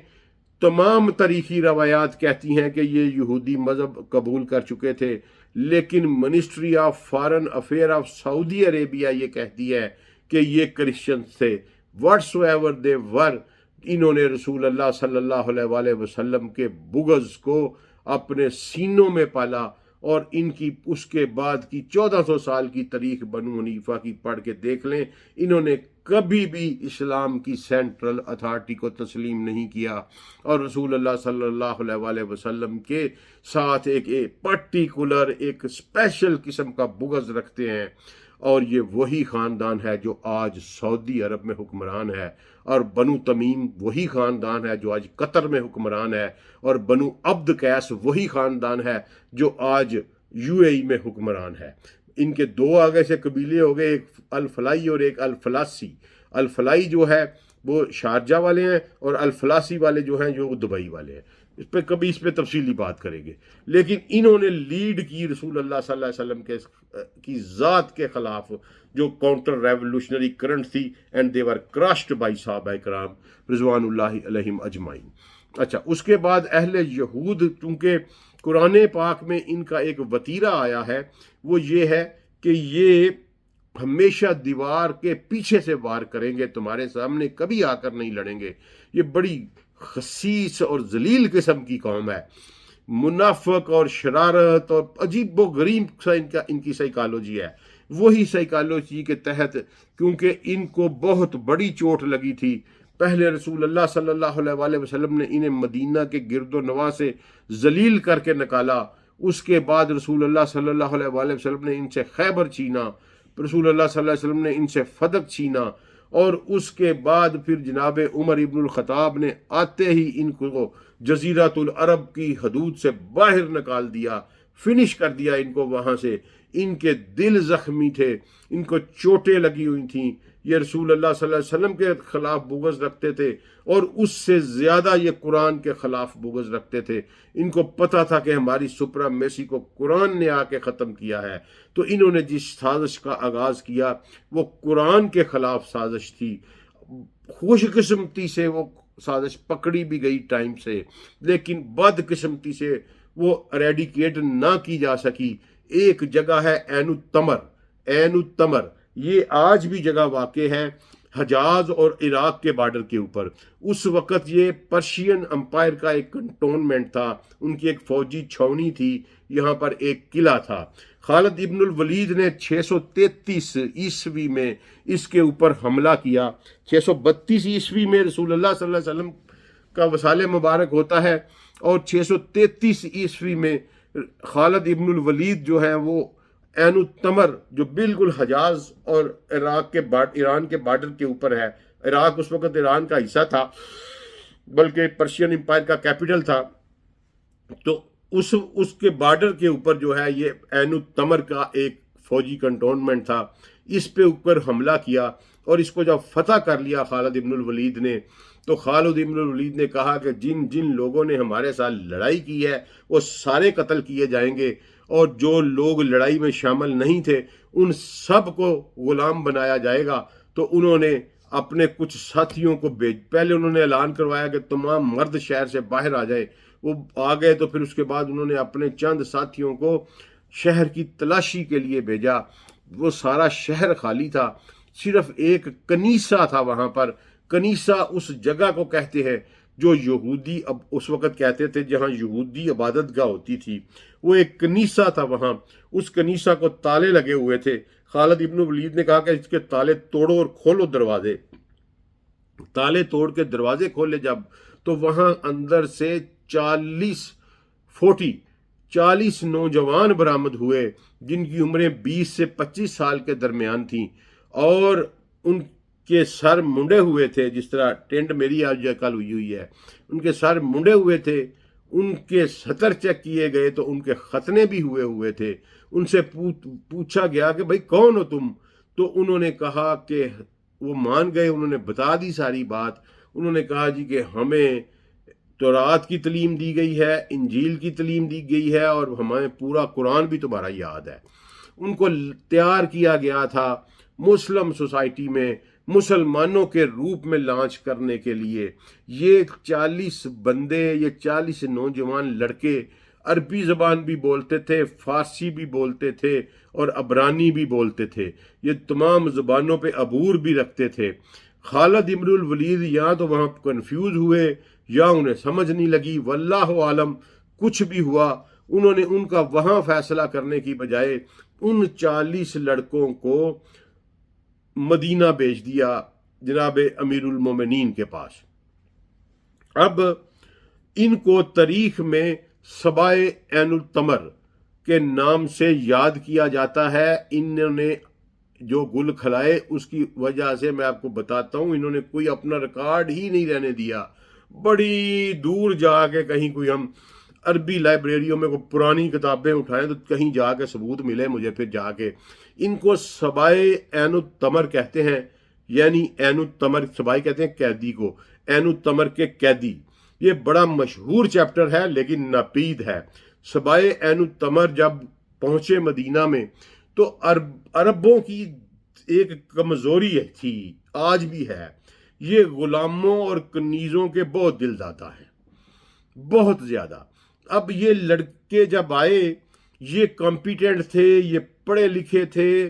Speaker 1: تمام تاریخی روایات کہتی ہیں کہ یہ یہودی مذہب قبول کر چکے تھے، لیکن ministry of foreign affair of Saudi Arabia یہ کہتی ہے کہ یہ کرسچنز تھے۔ واٹس ایور دے ور، انہوں نے رسول اللہ صلی اللہ علیہ وسلم کے بغض کو اپنے سینوں میں پالا، اور ان کی اس کے بعد کی 1400 سال کی تاریخ بنو حنیفہ کی پڑھ کے دیکھ لیں، انہوں نے کبھی بھی اسلام کی سینٹرل اتھارٹی کو تسلیم نہیں کیا، اور رسول اللہ صلی اللہ علیہ وسلم کے ساتھ ایک پرٹیکولر ایک اسپیشل قسم کا بغض رکھتے ہیں، اور یہ وہی خاندان ہے جو آج سعودی عرب میں حکمران ہے، اور بنو تمیم وہی خاندان ہے جو آج قطر میں حکمران ہے، اور بنو عبد قیس وہی خاندان ہے جو آج UAE میں حکمران ہے۔ ان کے 2 آگے سے قبیلے ہو گئے، ایک الفلائی اور ایک الفلاسی۔ الفلائی جو ہے وہ شارجہ والے ہیں اور الفلاسی والے جو ہیں جو دبئی والے ہیں. اس پہ تفصیلی بات کریں گے. لیکن انہوں نے لیڈ کی رسول اللہ صلی اللہ علیہ وسلم کی ذات کے خلاف جو کاؤنٹر ریولوشنری کرنٹ تھی, اینڈ دے ور کراشڈ بائی صحابہ کرام رضوان اللہ علیہم اجمعین. اچھا, اس کے بعد اہل یہود, چونکہ قرآن پاک میں ان کا ایک وتیرہ آیا ہے, وہ یہ ہے کہ یہ ہمیشہ دیوار کے پیچھے سے وار کریں گے, تمہارے سامنے کبھی آ کر نہیں لڑیں گے. یہ بڑی خسیس اور ذلیل قسم کی قوم ہے. منافق اور شرارت اور عجیب و غریب ان کی سائیکالوجی ہے. وہی سائیکالوجی کے تحت, کیونکہ ان کو بہت بڑی چوٹ لگی تھی, پہلے رسول اللہ صلی اللہ علیہ وسلم نے انہیں مدینہ کے گرد و نواح سے ذلیل کر کے نکالا. اس کے بعد رسول اللہ صلی اللہ علیہ وسلم نے ان سے خیبر چھینا, رسول اللہ صلی اللہ علیہ وسلم نے ان سے فدق چھینا, اور اس کے بعد پھر جناب عمر ابن الخطاب نے آتے ہی ان کو جزیرۃ العرب کی حدود سے باہر نکال دیا, فنش کر دیا ان کو وہاں سے. ان کے دل زخمی تھے, ان کو چوٹیں لگی ہوئی تھیں. یہ رسول اللہ صلی اللہ علیہ وسلم کے خلاف بغض رکھتے تھے, اور اس سے زیادہ یہ قرآن کے خلاف بغض رکھتے تھے. ان کو پتہ تھا کہ ہماری سپرامیسی کو قرآن نے آ کے ختم کیا ہے, تو انہوں نے جس سازش کا آغاز کیا وہ قرآن کے خلاف سازش تھی. خوش قسمتی سے وہ سازش پکڑی بھی گئی ٹائم سے, لیکن بد قسمتی سے وہ اریڈیکیٹ نہ کی جا سکی. ایک جگہ ہے عین التمر, یہ آج بھی جگہ واقع ہے حجاز اور عراق کے بارڈر کے اوپر. اس وقت یہ پرشین امپائر کا ایک کنٹونمنٹ تھا, ان کی ایک فوجی چھاونی تھی, یہاں پر ایک قلعہ تھا. خالد ابن الولید نے 633 عیسوی میں اس کے اوپر حملہ کیا. 632 عیسوی میں رسول اللہ صلی اللہ علیہ وسلم کا وصال مبارک ہوتا ہے, اور 633 عیسوی میں خالد ابن الولید جو ہے وہ عین التمر, جو بالکل حجاز اور ایران کے بارڈر کے اوپر ہے. عراق اس وقت ایران کا حصہ تھا, بلکہ پرشین امپائر کا کیپٹل تھا. تو اس کے بارڈر کے اوپر جو ہے یہ عین التمر کا ایک فوجی کنٹونمنٹ تھا. اس پہ اوپر حملہ کیا, اور اس کو جب فتح کر لیا خالد ابن الولید نے, تو خالد ابن الولید نے کہا کہ جن جن لوگوں نے ہمارے ساتھ لڑائی کی ہے وہ سارے قتل کیے جائیں گے, اور جو لوگ لڑائی میں شامل نہیں تھے ان سب کو غلام بنایا جائے گا. تو انہوں نے اپنے کچھ ساتھیوں کو پہلے انہوں نے اعلان کروایا کہ تمام مرد شہر سے باہر آ جائے. وہ آ گئے, تو پھر اس کے بعد انہوں نے اپنے چند ساتھیوں کو شہر کی تلاشی کے لیے بھیجا. وہ سارا شہر خالی تھا, صرف ایک کنیسہ تھا وہاں پر. کنیسہ اس جگہ کو کہتے ہیں جو یہودی اب اس وقت کہتے تھے جہاں یہودی عبادت گاہ ہوتی تھی, وہ ایک کنیسہ تھا وہاں. اس کنیسہ کو تالے لگے ہوئے تھے. خالد ابن ولید نے کہا کہ اس کے تالے توڑو اور کھولو دروازے. تالے توڑ کے دروازے کھولے جب, تو وہاں اندر سے 40 نوجوان برآمد ہوئے جن کی عمریں 20 سے 25 سال کے درمیان تھیں, اور ان کے سر منڈے ہوئے تھے, جس طرح ٹینٹ میری آج کل ہوئی ہے. ان کے سر منڈے ہوئے تھے, ان کے سطر چیک کیے گئے تو ان کے ختنے بھی ہوئے تھے. ان سے پوچھا گیا کہ بھائی کون ہو تم, تو انہوں نے کہا کہ وہ مان گئے, انہوں نے بتا دی ساری بات. انہوں نے کہا جی کہ ہمیں تورات کی تعلیم دی گئی ہے, انجیل کی تعلیم دی گئی ہے, اور ہمیں پورا قرآن بھی تمہارا یاد ہے. ان کو تیار کیا گیا تھا مسلم سوسائٹی میں مسلمانوں کے روپ میں لانچ کرنے کے لیے. یہ 40 بندے, یہ 40 نوجوان لڑکے عربی زبان بھی بولتے تھے, فارسی بھی بولتے تھے, اور عبرانی بھی بولتے تھے. یہ تمام زبانوں پہ عبور بھی رکھتے تھے. خالد ابن الولید یا تو وہاں کنفیوز ہوئے یا انہیں سمجھ نہیں لگی, واللہ عالم کچھ بھی ہوا. انہوں نے ان کا وہاں فیصلہ کرنے کی بجائے ان 40 لڑکوں کو مدینہ بھیج دیا جناب امیر المومنین کے پاس. اب ان کو تاریخ میں سبائے عین التمر کے نام سے یاد کیا جاتا ہے. انہوں نے جو گل کھلائے اس کی وجہ سے میں آپ کو بتاتا ہوں, انہوں نے کوئی اپنا ریکارڈ ہی نہیں رہنے دیا. بڑی دور جا کے کہیں کوئی ہم عربی لائبریریوں میں کوئی پرانی کتابیں اٹھائیں تو کہیں جا کے ثبوت ملے مجھے, پھر جا کے ان کو سبائے عین التمر کہتے ہیں. یعنی عین التمر، سبائی کہتے ہیں قیدی کو، عین التمر کے قیدی، یہ بڑا مشہور چیپٹر ہے لیکن ناپید ہے۔ سبائے عین التمر جب پہنچے مدینہ میں تو عربوں کی ایک کمزوری تھی، آج بھی ہے، یہ غلاموں اور کنیزوں کے بہت دل داتا ہیں، بہت زیادہ۔ اب یہ لڑکے جب آئے، یہ کمپیٹنٹ تھے، یہ پڑھے لکھے تھے،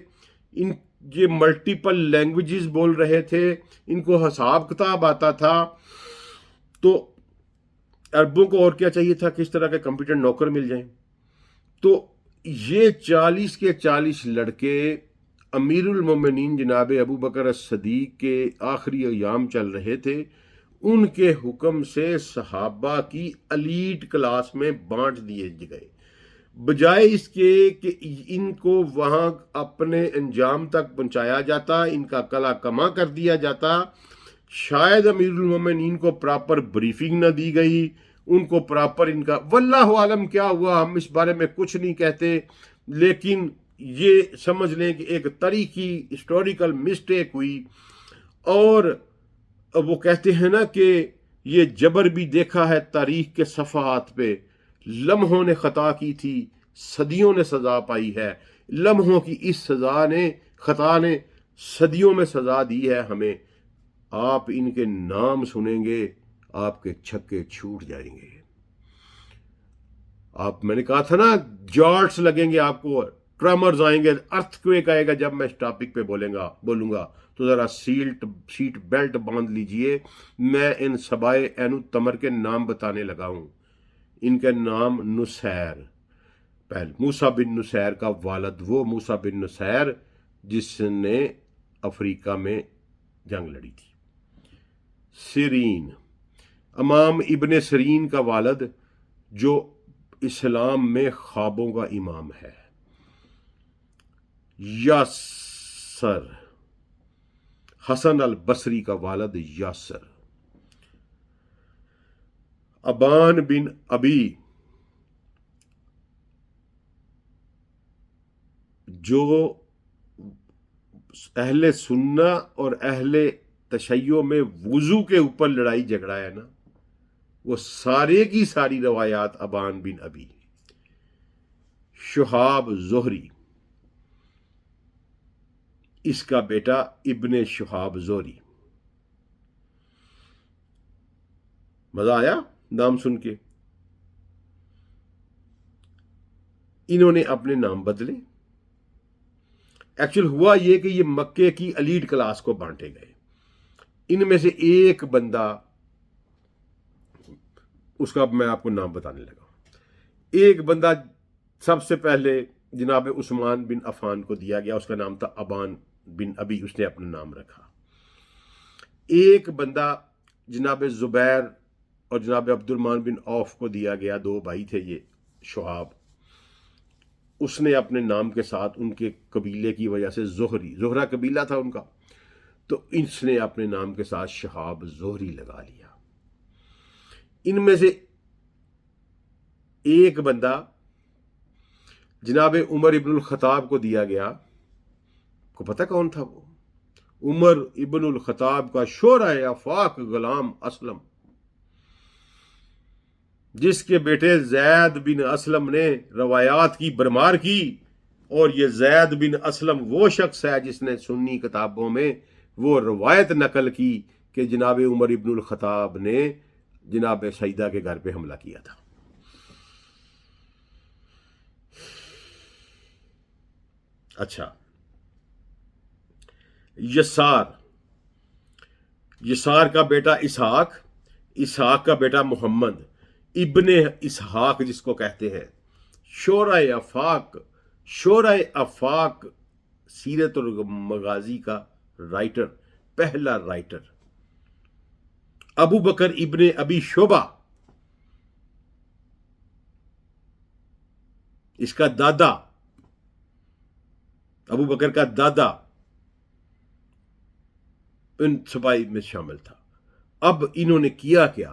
Speaker 1: یہ ملٹیپل لینگویجز بول رہے تھے، ان کو حساب کتاب آتا تھا، تو عربوں کو اور کیا چاہیے تھا، کس طرح کے کمپیٹنٹ نوکر مل جائیں۔ تو یہ 40 کے 40 لڑکے امیر المومنین جناب ابو بکر الصدیق کے آخری ایام چل رہے تھے، ان کے حکم سے صحابہ کی ایلیٹ کلاس میں بانٹ دیے گئے، بجائے اس کے کہ ان کو وہاں اپنے انجام تک پہنچایا جاتا، ان کا کلا کما کر دیا جاتا۔ شاید امیر المومنین کو پراپر بریفنگ نہ دی گئی، ان کو پراپر ان کا واللہ عالم کیا ہوا، ہم اس بارے میں کچھ نہیں کہتے، لیکن یہ سمجھ لیں کہ ایک تاریخی ہسٹوریکل مسٹیک ہوئی۔ اور وہ کہتے ہیں نا کہ یہ جبر بھی دیکھا ہے تاریخ کے صفحات پہ، لمحوں نے خطا کی تھی، صدیوں نے سزا پائی ہے، لمحوں کی اس خطا نے صدیوں میں سزا دی ہے ہمیں۔ آپ ان کے نام سنیں گے، آپ کے چھکے چھوٹ جائیں گے۔ میں نے کہا تھا نا، جارٹس لگیں گے آپ کو، ٹرمرز آئیں گے، ارتھ کویک آئے گا جب میں اس ٹاپک پہ بولوں گا، تو ذرا سیٹ بیلٹ باندھ لیجئے۔ میں ان سبائے عین التمر کے نام بتانے لگا ہوں۔ ان کے نام نسیر، موسیٰ بن نسیر کا والد، وہ موسیٰ بن نسیر جس نے افریقہ میں جنگ لڑی تھی۔ سیرین، امام ابن سیرین کا والد جو اسلام میں خوابوں کا امام ہے۔ یاسر، حسن البصری کا والد یاسر۔ ابان بن ابی، جو اہل سنہ اور اہل تشیع میں وضو کے اوپر لڑائی جھگڑا ہے نا، وہ سارے کی ساری روایات ابان بن ابی۔ شہاب زہری، اس کا بیٹا ابن شہاب زہری۔ مزہ آیا نام سن کے؟ انہوں نے اپنے نام بدلے۔ ایکچوئل ہوا یہ کہ یہ مکے کی ایلیٹ کلاس کو بانٹے گئے۔ ان میں سے ایک بندہ، اس کا میں آپ کو نام بتانے لگا، ایک بندہ سب سے پہلے جناب عثمان بن عفان کو دیا گیا، اس کا نام تھا ابان بن ابی، اس نے اپنا نام رکھا۔ ایک بندہ جناب زبیر اور جناب عبد الرحمن بن عوف کو دیا گیا، دو بھائی تھے یہ شہاب، اس نے اپنے نام کے ساتھ ان کے قبیلے کی وجہ سے زہرہ قبیلہ تھا ان کا، تو اس نے اپنے نام کے ساتھ شہاب زہری لگا لیا۔ ان میں سے ایک بندہ جناب عمر ابن الخطاب کو دیا گیا، کو پتہ کون تھا وہ؟ عمر ابن الخطاب کا شورۂ آفاق غلام اسلم، جس کے بیٹے زید بن اسلم نے روایات کی برمار کی، اور یہ زید بن اسلم وہ شخص ہے جس نے سنی کتابوں میں وہ روایت نقل کی کہ جناب عمر ابن الخطاب نے جناب سیدہ کے گھر پہ حملہ کیا تھا۔ اچھا، یسار کا بیٹا اسحاق کا بیٹا محمد ابن اسحاق جس کو کہتے ہیں، شورۂ آفاق سیرت المغازی کا رائٹر، پہلا رائٹر۔ ابو بکر ابن ابی شعبہ، اس کا دادا، ابو بکر کا دادا ان سپاہی میں شامل تھا۔ اب انہوں نے کیا کیا،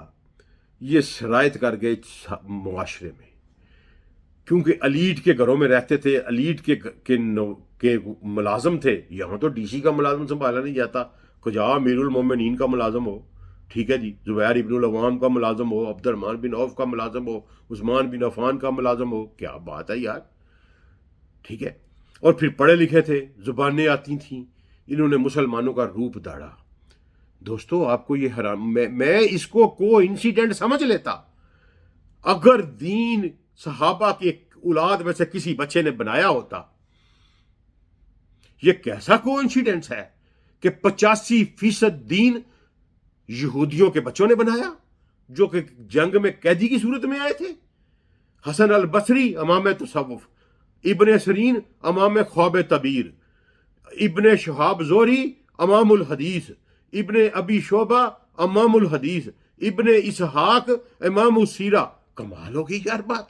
Speaker 1: یہ شرائط کر گئے معاشرے میں، کیونکہ ایلیٹ کے گھروں میں رہتے تھے، ایلیٹ کے ملازم تھے۔ یہاں تو ڈی سی کا ملازم سنبھالا نہیں جاتا، کجا امیر المومنین کا ملازم ہو، ٹھیک ہے جی، زبیر ابن العوام کا ملازم ہو، عبد الرحمن بن عوف کا ملازم ہو، عثمان بن عفان کا ملازم ہو، کیا بات ہے یار، ٹھیک ہے، اور پھر پڑھے لکھے تھے، زبانیں آتی تھیں، انہوں نے مسلمانوں کا روپ داڑا۔ دوستو آپ کو یہ حرام، میں اس کو انسیڈنٹ سمجھ لیتا اگر دین صحابہ کی اولاد میں سے کسی بچے نے بنایا ہوتا۔ یہ کیسا کو انسیڈنٹ ہے کہ 85% دین یہودیوں کے بچوں نے بنایا جو کہ جنگ میں قیدی کی صورت میں آئے تھے۔ حسن البصری امام تصوف، ابن سیرین امام خواب تعبیر، ابن شہاب زہری امام الحدیث، ابن ابی شعبہ امام الحدیث، ابن اسحاق امام السیرہ۔ کمال ہو گئی یار بات،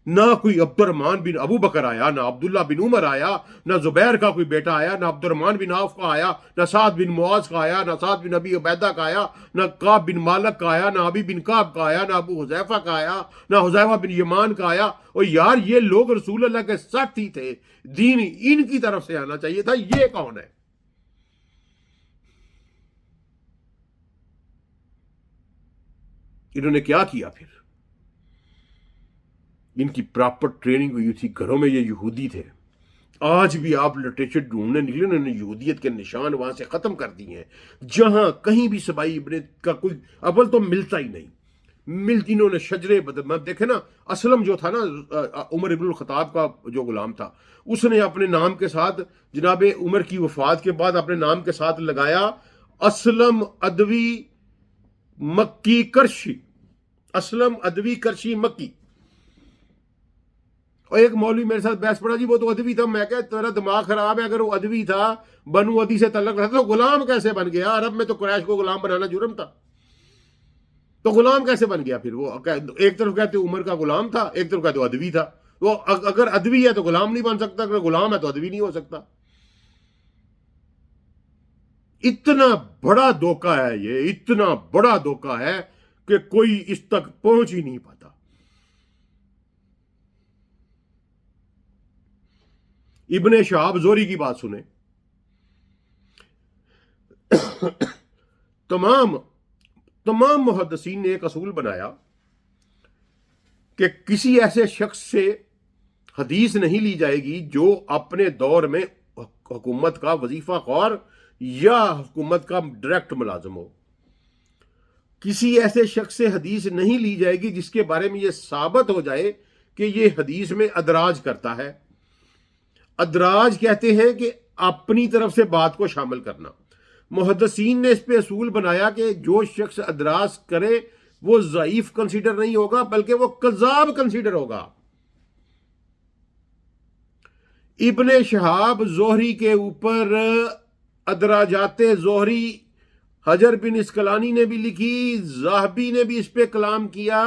Speaker 1: نہ کوئی عبد الرحمن بن ابو بکر آیا، نہ عبداللہ بن عمر آیا، نہ زبیر کا کوئی بیٹا آیا، نہ عبد الرحمن بن عوف کا آیا، نہ سعد بن معاذ کا آیا، نہ سعد بن ابی عبیدہ کا آیا، نہ کعب بن مالک کا آیا، نہ ابی بن کعب کا آیا، نہ ابو حذیفہ کا آیا، نہ حذیفہ بن یمان کا آیا۔ اور یار یہ لوگ رسول اللہ کے ساتھی تھے، دین ان کی طرف سے آنا چاہیے تھا، یہ کون ہے؟ انہوں نے کیا کیا پھر؟ ان کی پراپر ٹریننگ ہوئی تھی، گھروں میں یہ یہودی تھے۔ آج بھی آپ لٹریچر ڈھونڈنے نکلے، انہوں نے یہودیت کے نشان وہاں سے ختم کر دیے ہیں، جہاں کہیں بھی سبائی ابن کا کوئی اول تو ملتا ہی نہیں، انہوں نے شجرے بدل دیکھے نا، اسلم جو تھا نا عمر ابن الخطاب کا جو غلام تھا، اس نے اپنے نام کے ساتھ جناب عمر کی وفات کے بعد اپنے نام کے ساتھ لگایا اسلم ادوی مکی کرشی، اسلم ادوی کرشی مکی۔ اور ایک مولوی میرے ساتھ بحث پڑا، جی وہ تو ادوی تھا، میں کہا تیرا دماغ خراب ہے، اگر وہ ادوی تھا، بنو ادی سے تعلق رہتا تو غلام کیسے بن گیا؟ عرب میں تو قریش کو غلام بنانا جرم تھا، تو غلام کیسے بن گیا پھر؟ وہ ایک طرف کہتے عمر کا غلام تھا، ایک طرف کہتے ادوی تھا، وہ اگر ادوی ہے تو غلام نہیں بن سکتا، اگر غلام ہے تو ادوی نہیں ہو سکتا۔ اتنا بڑا دھوکہ ہے یہ، اتنا بڑا دھوکہ ہے کہ کوئی اس تک پہنچ ہی نہیں پاتا۔ ابن شہاب زہری کی بات سنیں، تمام محدثین نے ایک اصول بنایا کہ کسی ایسے شخص سے حدیث نہیں لی جائے گی جو اپنے دور میں حکومت کا وظیفہ خوار یا حکومت کا ڈائریکٹ ملازم ہو۔ کسی ایسے شخص سے حدیث نہیں لی جائے گی جس کے بارے میں یہ ثابت ہو جائے کہ یہ حدیث میں ادراج کرتا ہے۔ ادراج کہتے ہیں کہ اپنی طرف سے بات کو شامل کرنا۔ محدثین نے اس پہ اصول بنایا کہ جو شخص ادراج کرے وہ ضعیف کنسیڈر نہیں ہوگا بلکہ وہ کذاب کنسیڈر ہوگا۔ ابن شہاب زہری کے اوپر ادراجات زہری حجر بن اسقلانی نے بھی لکھی، ذہبی نے بھی اس پہ کلام کیا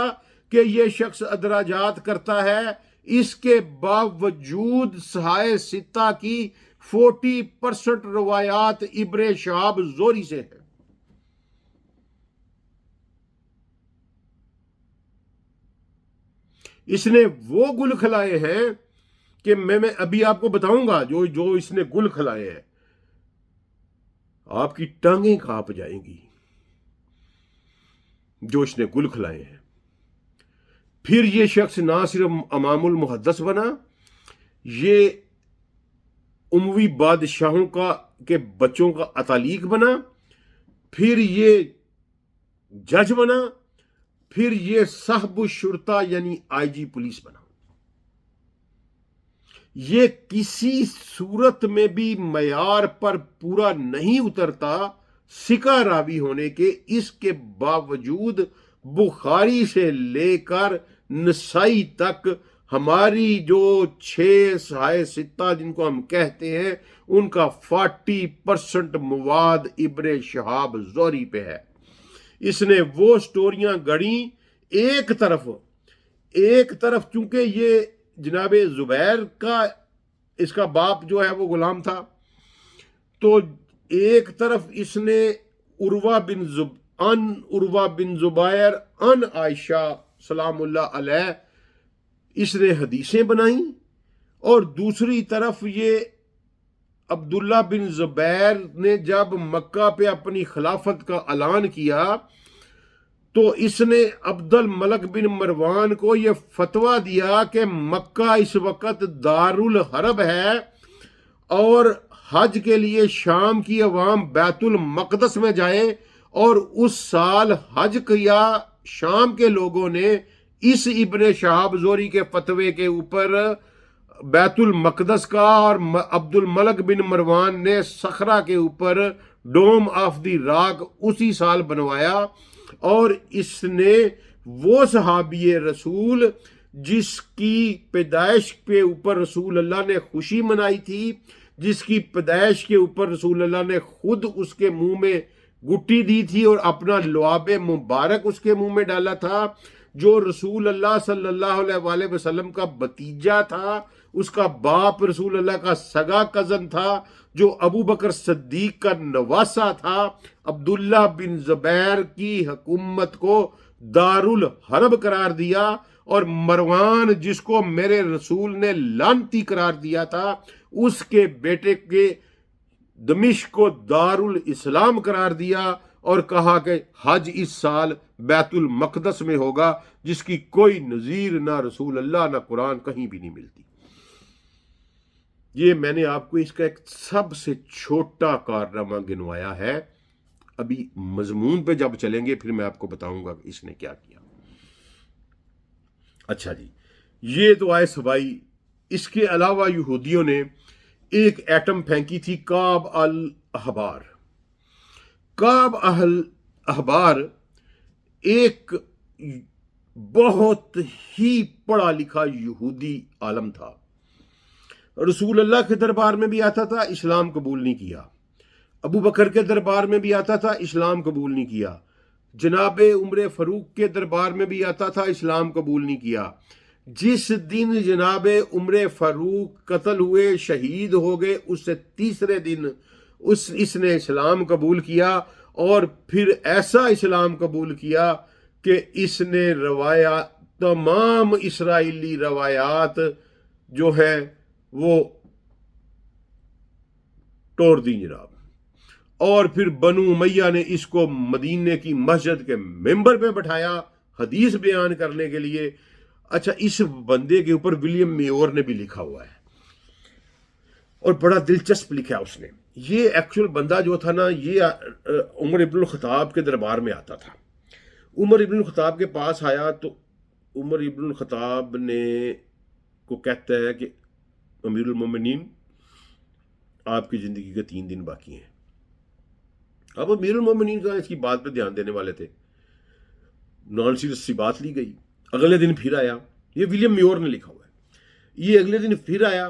Speaker 1: کہ یہ شخص ادراجات کرتا ہے، اس کے باوجود صحائح ستہ کی 40% روایات ابن شہاب زہری سے ہے۔ اس نے وہ گل کھلائے ہیں کہ میں ابھی آپ کو بتاؤں گا جو اس نے گل کھلائے ہیں، آپ کی ٹانگیں کانپ جائیں گی جو اس نے گل کھلائے ہیں۔ پھر یہ شخص نہ صرف امام المحدث بنا، یہ اموی بادشاہوں کے بچوں کا اتالیق بنا، پھر یہ جج بنا، پھر یہ صاحب الشرطہ یعنی آئی جی پولیس بنا۔ یہ کسی صورت میں بھی معیار پر پورا نہیں اترتا ثقہ راوی ہونے کے، اس کے باوجود بخاری سے لے کر نسائی تک ہماری جو 6 صحائح ستہ جن کو ہم کہتے ہیں ان کا 40% مواد ابن شہاب زہری پہ ہے۔ اس نے وہ سٹوریاں گڑیں، ایک طرف چونکہ یہ جناب زبیر کا اس کا باپ جو ہے وہ غلام تھا، تو ایک طرف اس نے عروہ بن زبیر ان عائشہ سلام اللہ علیہ اس نے حدیثیں بنائیں، اور دوسری طرف یہ عبداللہ بن زبیر نے جب مکہ پہ اپنی خلافت کا اعلان کیا تو اس نے عبد الملک بن مروان کو یہ فتویٰ دیا کہ مکہ اس وقت دارالحرب ہے اور حج کے لیے شام کی عوام بیت المقدس میں جائے، اور اس سال حج کیا شام کے لوگوں نے اس ابن شہاب زہری کے فتوے کے اوپر بیت المقدس کا، اور عبد الملک بن مروان نے صخرہ کے اوپر ڈوم آف دی راک اسی سال بنوایا، اور اس نے وہ صحابی رسول جس کی پیدائش کے اوپر رسول اللہ نے خوشی منائی تھی، جس کی پیدائش کے اوپر رسول اللہ نے خود اس کے منہ میں گٹی دی تھی اور اپنا لعاب مبارک اس کے منہ میں ڈالا تھا، جو رسول اللہ صلی اللہ علیہ وآلہ وسلم کا بتیجا تھا، اس کا باپ رسول اللہ کا سگا کزن تھا، جو ابو بکر صدیق کا نواسا تھا، عبداللہ بن زبیر کی حکومت کو دارالحرب قرار دیا، اور مروان جس کو میرے رسول نے لعنتی قرار دیا تھا، اس کے بیٹے کے دمشق کو دارالاسلام قرار دیا، اور کہا کہ حج اس سال بیت المقدس میں ہوگا، جس کی کوئی نظیر نہ رسول اللہ نہ قرآن کہیں بھی نہیں ملتی۔ یہ میں نے آپ کو اس کا ایک سب سے چھوٹا کارنامہ گنوایا ہے، ابھی مضمون پہ جب چلیں گے پھر میں آپ کو بتاؤں گا کہ اس نے کیا کیا۔ اچھا جی، یہ تو آئے سبائی۔ اس کے علاوہ یہودیوں نے ایک ایٹم پھینکی تھی، کعب الاحبار۔ کعب الاحبار ایک بہت ہی پڑھا لکھا یہودی عالم تھا، رسول اللہ کے دربار میں بھی آتا تھا، اسلام قبول نہیں کیا، ابو بکر کے دربار میں بھی آتا تھا، اسلام قبول نہیں کیا، جناب عمر فاروق کے دربار میں بھی آتا تھا، اسلام قبول نہیں کیا۔ جس دن جناب عمر فاروق قتل ہوئے، شہید ہو گئے، اس سے تیسرے دن اس نے اسلام قبول کیا، اور پھر ایسا اسلام قبول کیا کہ اس نے روایات، تمام اسرائیلی روایات جو ہیں وہ توڑ دی جناب، اور پھر بنو امیہ نے اس کو مدینے کی مسجد کے ممبر پہ بٹھایا حدیث بیان کرنے کے لیے۔ اچھا، اس بندے کے اوپر ولیم میور نے بھی لکھا ہوا ہے، اور بڑا دلچسپ لکھا اس نے۔ یہ ایکچول بندہ جو تھا نا، یہ عمر ابن الخطاب کے دربار میں آتا تھا۔ عمر ابن الخطاب کے پاس آیا تو عمر ابن الخطاب نے کو کہتا ہے کہ امیر المومنین، آپ کی زندگی کے 3 دن باقی ہیں۔ اب امیر المومنین کا اس کی بات پہ دھیان دینے والے تھے، نان سیریس سی بات لی گئی۔ اگلے دن پھر آیا، یہ ولیم میور نے لکھا ہوا ہے، یہ اگلے دن پھر آیا،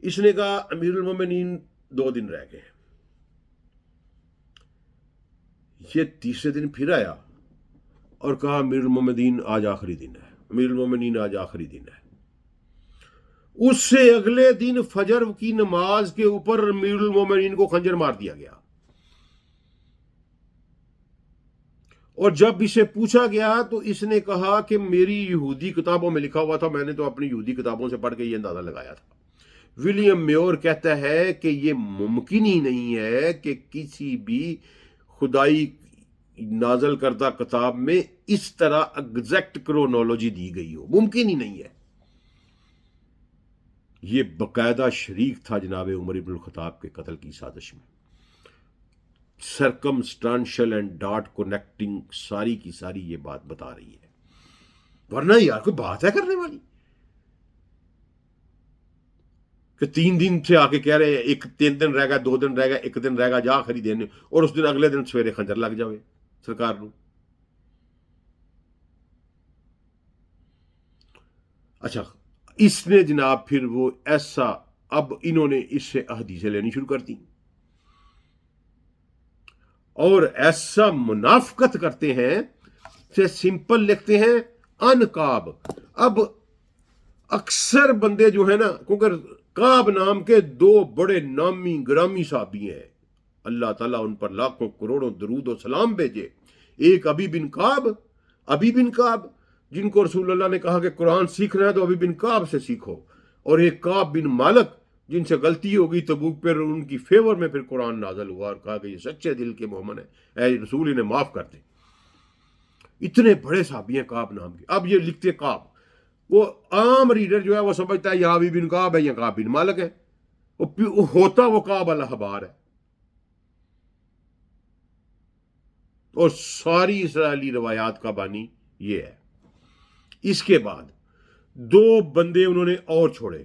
Speaker 1: اس نے کہا امیر المومنین 2 دن رہ گئے۔ یہ تیسرے دن پھر آیا اور کہا امیر المومنین آج آخری دن ہے، امیر المومنین آج آخری دن ہے۔ اس سے اگلے دن فجر کی نماز کے اوپر امیر المومنین کو خنجر مار دیا گیا، اور جب اسے پوچھا گیا تو اس نے کہا کہ میری یہودی کتابوں میں لکھا ہوا تھا، میں نے تو اپنی یہودی کتابوں سے پڑھ کے یہ اندازہ لگایا تھا۔ ولیم میور کہتا ہے کہ یہ ممکن ہی نہیں ہے کہ کسی بھی خدائی نازل کردہ کتاب میں اس طرح ایگزیکٹ کرونالوجی دی گئی ہو، ممکن ہی نہیں ہے۔ یہ باقاعدہ شریک تھا جناب عمر ابن الخطاب کے قتل کی سازش میں، سرکمسٹانشل اینڈ ڈاٹ کنیکٹنگ ساری کی ساری یہ بات بتا رہی ہے، ورنہ یار کوئی بات ہے کرنے والی کہ 3 دن سے آ کے کہہ رہے ہیں 3 دن رہ گا، 2 دن رہ گا، 1 دن رہ گا جا آخری دن، اور اس دن اگلے دن سویرے خنجر لگ جاوے سرکار نو۔ اچھا، اس نے جناب پھر وہ ایسا، اب انہوں نے اس سے احادیثیں لینی شروع کر دی اور ایسا منافقت کرتے ہیں سے سمپل لکھتے ہیں ان کعب۔ اب اکثر بندے جو ہے نا، کیونکہ کعب نام کے 2 بڑے نامی گرامی صحابی ہیں، اللہ تعالیٰ ان پر لاکھوں کروڑوں درود و سلام بھیجے۔ ایک ابی بن کعب جن کو رسول اللہ نے کہا کہ قرآن سیکھنا ہے تو ابی بن کعب سے سیکھو، اور ایک کعب بن مالک جن سے غلطی ہوگی تبوک پر ان کی فیور میں پھر قرآن نازل ہوا اور کہا کہ یہ سچے دل کے مومن ہیں، اے رسول انہیں معاف کر دیں۔ اتنے بڑے صحابی ہیں کعب نام کے۔ اب یہ لکھتے کعب، وہ عام ریڈر جو ہے وہ سمجھتا ہے یہ ابی بن کعب ہے یا کعب بن مالک ہے، وہ ہوتا وہ کعب الاحبار ہے، اور ساری اسرائیلی روایات کا بانی یہ ہے۔ اس کے بعد دو بندے انہوں نے اور چھوڑے،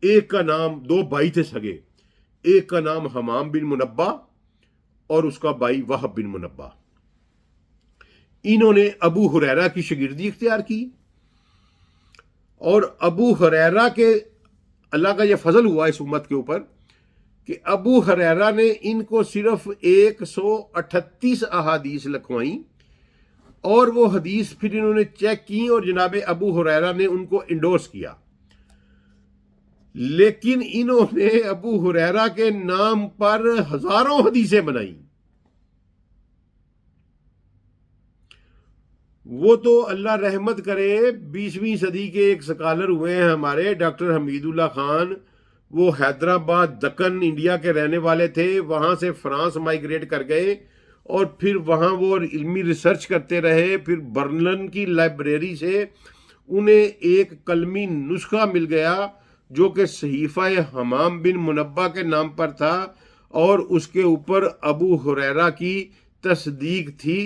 Speaker 1: ایک کا نام، دو بھائی تھے سگے، ایک کا نام حمام بن منبہ اور اس کا بھائی وہب بن منبہ۔ انہوں نے ابو ہریرہ کی شاگردی اختیار کی، اور ابو ہریرہ کے اللہ کا یہ فضل ہوا اس امت کے اوپر کہ ابو ہریرہ نے ان کو صرف 138 احادیث لکھوائیں، اور وہ حدیث پھر انہوں نے چیک کی اور جناب ابو ہریرہ نے ان کو انڈورس کیا، لیکن انہوں نے ابو ہریرہ کے نام پر ہزاروں حدیثیں بنائیں۔ وہ تو اللہ رحمت کرے 20ویں صدی کے ایک سکالر ہوئے ہیں ہمارے ڈاکٹر حمید اللہ خان، وہ حیدرآباد دکن انڈیا کے رہنے والے تھے، وہاں سے فرانس مائیگریٹ کر گئے اور پھر وہاں وہ علمی ریسرچ کرتے رہے، پھر برلن کی لائبریری سے انہیں ایک قلمی نسخہ مل گیا جو کہ صحیفہ حمام بن منبہ کے نام پر تھا، اور اس کے اوپر ابو ہریرہ کی تصدیق تھی۔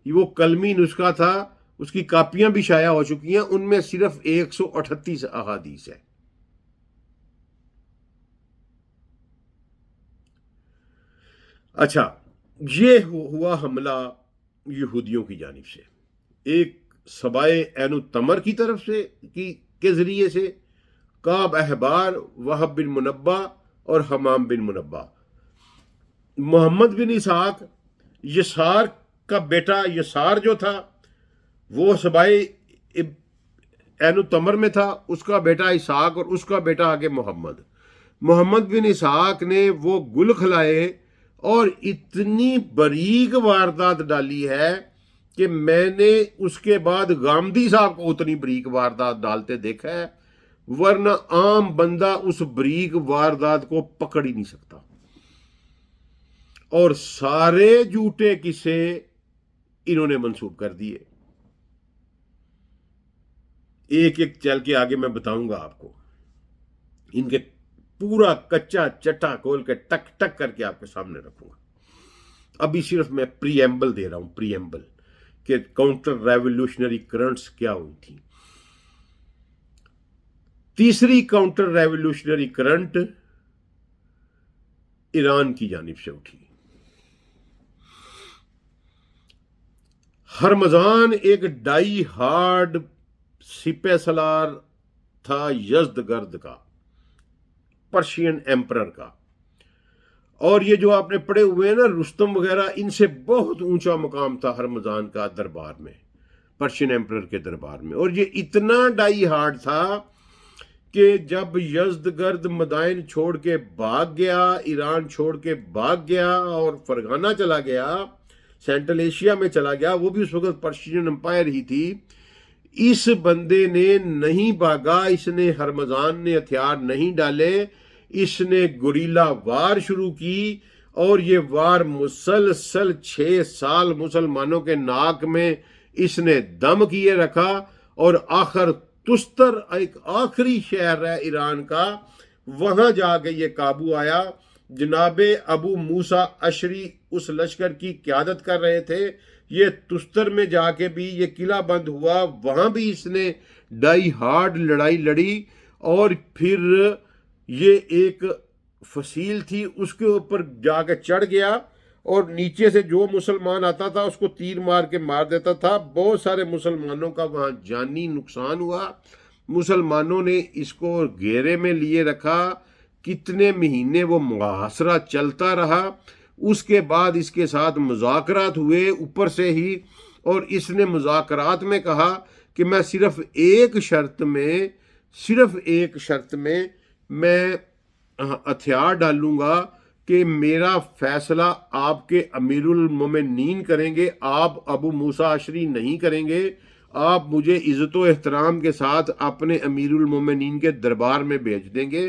Speaker 1: وہ قلمی نسخہ تھا، اس کی کاپیاں بھی شائع ہو چکی ہیں، ان میں صرف 138 احادیث ہے۔ اچھا، یہ ہوا حملہ یہودیوں کی جانب سے، ایک سبائے عین التمر کی طرف سے کے ذریعے سے، کعب احبار، وہب بن منبہ اور حمام بن منبہ۔ محمد بن اسحاق، یسار کا بیٹا یسار جو تھا وہ سبائے عین التمر میں تھا، اس کا بیٹا اسحاق اور اس کا بیٹا آگے محمد بن اسحاق نے وہ گل کھلائے اور اتنی باریک واردات ڈالی ہے کہ میں نے اس کے بعد غامدی صاحب کو اتنی باریک واردات ڈالتے دیکھا ہے، ورنہ عام بندہ اس باریک واردات کو پکڑ ہی نہیں سکتا۔ اور سارے جھوٹے قصے انہوں نے منسوب کر دیے، ایک ایک چل کے آگے میں بتاؤں گا آپ کو، ان کے پورا کچا چٹا کھول کے ٹک ٹک کر کے آپ کے سامنے رکھوں گا۔ ابھی صرف میں پری ایمبل دے رہا ہوں، پری ایمبل کہ کاؤنٹر ریولوشنری کرنٹس کیا ہوئی تھی۔ تیسری کاؤنٹر ریولوشنری کرنٹ ایران کی جانب سے اٹھی۔ ہرمزان ایک ڈائی ہارڈ سپہ سالار تھا یزدگرد کا، پرشین ایمپرر کا، اور یہ جو آپ نے پڑھے ہوئے ہیں نا رستم وغیرہ، ان سے بہت اونچا مقام تھا ہرمزان کا دربار میں، پرشین ایمپرر کے دربار میں۔ اور یہ اتنا ڈائی ہارڈ تھا کہ جب یزدگرد مدائن چھوڑ کے بھاگ گیا، ایران چھوڑ کے بھاگ گیا اور فرغانہ چلا گیا، سینٹرل ایشیا میں چلا گیا، وہ بھی اس وقت پرشین امپائر ہی تھی، اس بندے نے نہیں بھاگا، اس نے ہرمزان نے ہتھیار نہیں ڈالے، اس نے گوریلا وار شروع کی، اور یہ وار مسلسل 6 سال مسلمانوں کے ناک میں اس نے دم کیے رکھا، اور آخر تستر ایک آخری شہر ہے ایران کا، وہاں جا کے یہ قابو آیا۔ جناب ابو موسیٰ اشری اس لشکر کی قیادت کر رہے تھے، یہ تستر میں جا کے بھی یہ قلعہ بند ہوا، وہاں بھی اس نے ڈائی ہارڈ لڑائی لڑی، اور پھر یہ ایک فصیل تھی اس کے اوپر جا کے چڑھ گیا، اور نیچے سے جو مسلمان آتا تھا اس کو تیر مار کے مار دیتا تھا۔ بہت سارے مسلمانوں کا وہاں جانی نقصان ہوا، مسلمانوں نے اس کو گھیرے میں لیے رکھا، کتنے مہینے وہ محاصرہ چلتا رہا۔ اس کے بعد اس کے ساتھ مذاکرات ہوئے اوپر سے ہی، اور اس نے مذاکرات میں کہا کہ میں صرف ایک شرط میں میں ہتھیار ڈالوں گا کہ میرا فیصلہ آپ کے امیر المومنین کریں گے، آپ ابو موسیٰ اشری نہیں کریں گے، آپ مجھے عزت و احترام کے ساتھ اپنے امیر المومنین کے دربار میں بھیج دیں گے۔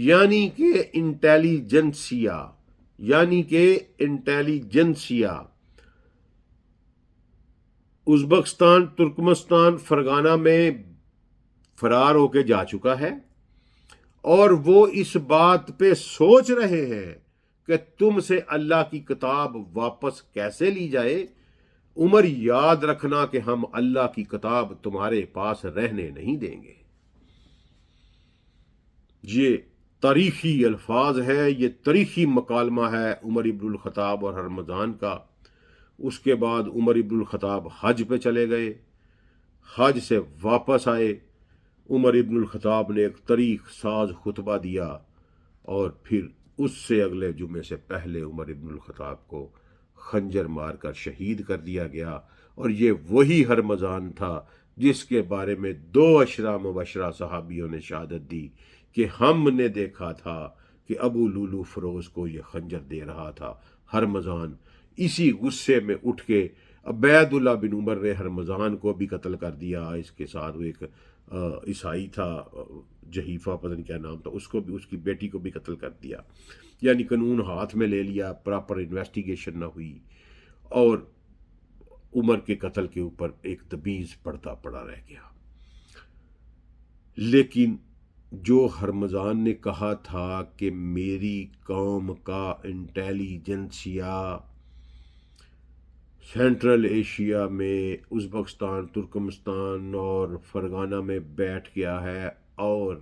Speaker 1: یعنی کہ انٹیلیجنسیا ازبکستان، ترکمستان، فرغانہ میں فرار ہو کے جا چکا ہے، اور وہ اس بات پہ سوچ رہے ہیں کہ تم سے اللہ کی کتاب واپس کیسے لی جائے۔ عمر یاد رکھنا کہ ہم اللہ کی کتاب تمہارے پاس رہنے نہیں دیں گے۔ یہ تاریخی الفاظ ہے، یہ تاریخی مکالمہ ہے عمر ابن الخطاب اور ہرمزان کا۔ اس کے بعد عمر ابن الخطاب حج پہ چلے گئے، حج سے واپس آئے، عمر ابن الخطاب نے ایک تاریخ ساز خطبہ دیا، اور پھر اس سے اگلے جمعے سے پہلے عمر ابن الخطاب کو خنجر مار کر شہید کر دیا گیا۔ اور یہ وہی ہرمزان تھا جس کے بارے میں 2 عشرہ مبشرہ صحابیوں نے شہادت دی کہ ہم نے دیکھا تھا کہ ابو لولو فروز کو یہ خنجر دے رہا تھا ہرمزان۔ اسی غصے میں اٹھ کے عبید اللہ بن عمر نے ہرمزان کو بھی قتل کر دیا۔ اس کے ساتھ وہ ایک عیسائی تھا، جہیفہ پتہ نہیں کیا نام تھا، اس کو بھی، اس کی بیٹی کو بھی قتل کر دیا۔ یعنی قانون ہاتھ میں لے لیا، پراپر انویسٹیگیشن نہ ہوئی، اور عمر کے قتل کے اوپر ایک تبعیض پڑتا پڑا رہ گیا۔ لیکن جو ہرمزان نے کہا تھا کہ میری قوم کا انٹیلیجنسیا سینٹرل ایشیا میں ازبکستان، ترکمستان اور فرغانہ میں بیٹھ گیا ہے، اور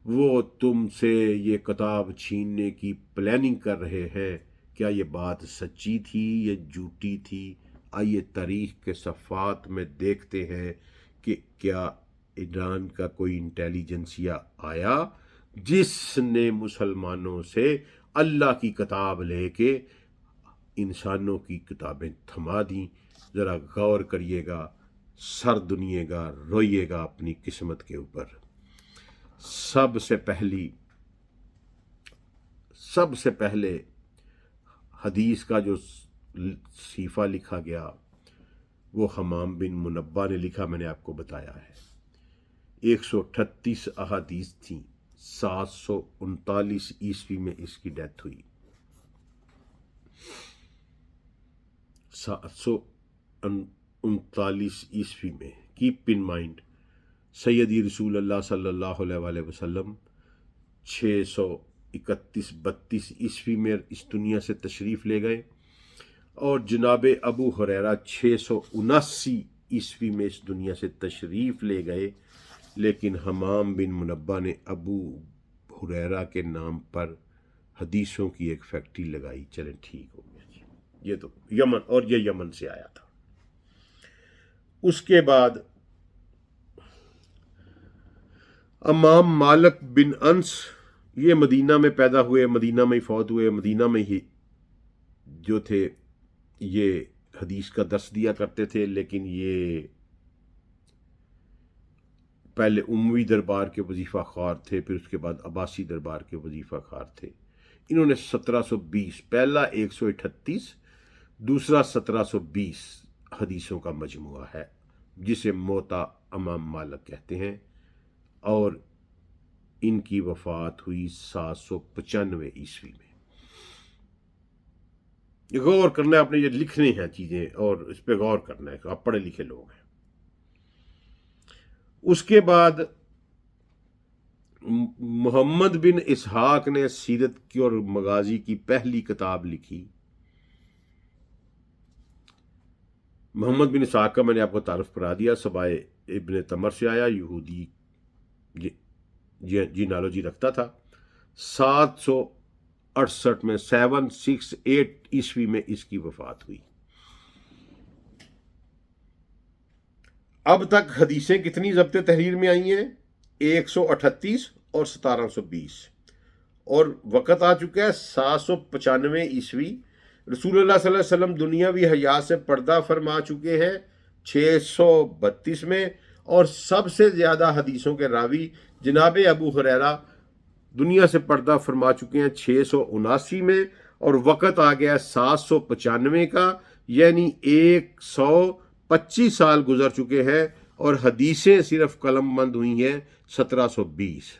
Speaker 1: وہ تم سے یہ کتاب چھیننے کی پلاننگ کر رہے ہیں، کیا یہ بات سچی تھی یا جھوٹی تھی؟ آئیے تاریخ کے صفحات میں دیکھتے ہیں کہ کیا ایران کا کوئی انٹیلیجنسیا آیا جس نے مسلمانوں سے اللہ کی کتاب لے کے انسانوں کی کتابیں تھما دیں۔ ذرا غور کریے گا، سر دنیے گا، روئیے گا اپنی قسمت کے اوپر۔ سب سے پہلے حدیث کا جو صحیفہ لکھا گیا وہ حمام بن منبہ نے لکھا، میں نے آپ کو بتایا ہے۔ 138 احادیث تھیں، 739 عیسوی میں اس کی ڈیتھ ہوئی۔ 739 عیسوی میں، کیپ ان مائنڈ، سیدی رسول اللہ صلی اللہ علیہ وآلہ وسلم 631-32 عیسوی میں اس دنیا سے تشریف لے گئے، اور جناب ابو ہریرہ 679 عیسوی میں اس دنیا سے تشریف لے گئے، لیکن حمام بن منبہ نے ابو ہریرہ کے نام پر حدیثوں کی ایک فیکٹری لگائی۔ چلیں ٹھیک ہو گیا جی، یہ تو یمن، اور یہ یمن سے آیا تھا۔ اس کے بعد امام مالک بن انس، یہ مدینہ میں پیدا ہوئے، مدینہ میں ہی فوت ہوئے، مدینہ میں ہی جو تھے یہ حدیث کا درس دیا کرتے تھے، لیکن یہ پہلے اموی دربار کے وظیفہ خوار تھے، پھر اس کے بعد عباسی دربار کے وظیفہ خوار تھے۔ انہوں نے 1720، پہلا 138، دوسرا 1720 حدیثوں کا مجموعہ ہے جسے موطا امام مالک کہتے ہیں، اور ان کی وفات ہوئی 795 عیسوی میں۔ غور کرنا ہے، آپ نے یہ لکھنے ہیں چیزیں اور اس پہ غور کرنا ہے کہ آپ پڑھے لکھے لوگ ہیں۔ اس کے بعد محمد بن اسحاق نے سیرت کی اور مغازی کی پہلی کتاب لکھی۔ محمد بن اسحاق کا میں نے آپ کو تعارف کرا دیا، سبائے ابن تمر سے آیا، یہودی جینالوجی رکھتا تھا۔ 768 میں 768 عیسوی میں اس کی وفات ہوئی۔ اب تک حدیثیں کتنی ضبط تحریر میں آئی ہیں؟ 138 اور 1720، اور وقت آ چکا ہے 795 عیسوی۔ رسول اللہ صلی اللہ علیہ وسلم دنیاوی حیات سے پردہ فرما چکے ہیں 632 میں، اور سب سے زیادہ حدیثوں کے راوی جناب ابو ہریرہ دنیا سے پردہ فرما چکے ہیں 679 میں، اور وقت آ گیا 795 کا، یعنی 125 سال گزر چکے ہیں، اور حدیثیں صرف قلم بند ہوئی ہیں 1720۔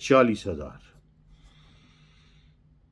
Speaker 1: 40,000।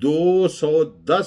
Speaker 1: 210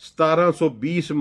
Speaker 1: 1720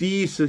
Speaker 1: 30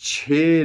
Speaker 1: 6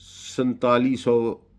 Speaker 1: 4700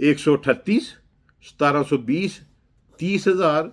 Speaker 1: 138, 1720, 30,000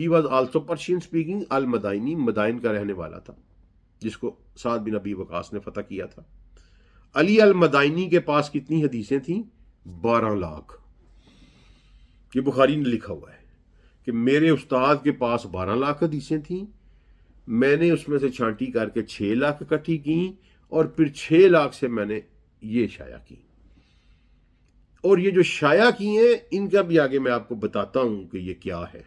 Speaker 1: he was also Persian speaking, al Madaini, Madain کا رہنے والا تھا، جس کو سعد بن ابی وقاص نے فتح کیا تھا۔ علی المدائنی کے پاس کتنی حدیثیں تھیں؟ 12 لاکھ۔ یہ بخاری نے لکھا ہوا ہے کہ میرے استاد کے پاس 12 لاکھ حدیثیں تھیں، میں نے اس میں سے چھانٹی کر کے 6 لاکھ اکٹھی کی، اور پھر 6 لاکھ سے میں نے یہ شائع کی۔ اور یہ جو شائع کی ہیں ان کا بھی آگے میں آپ کو بتاتا ہوں کہ یہ کیا ہے،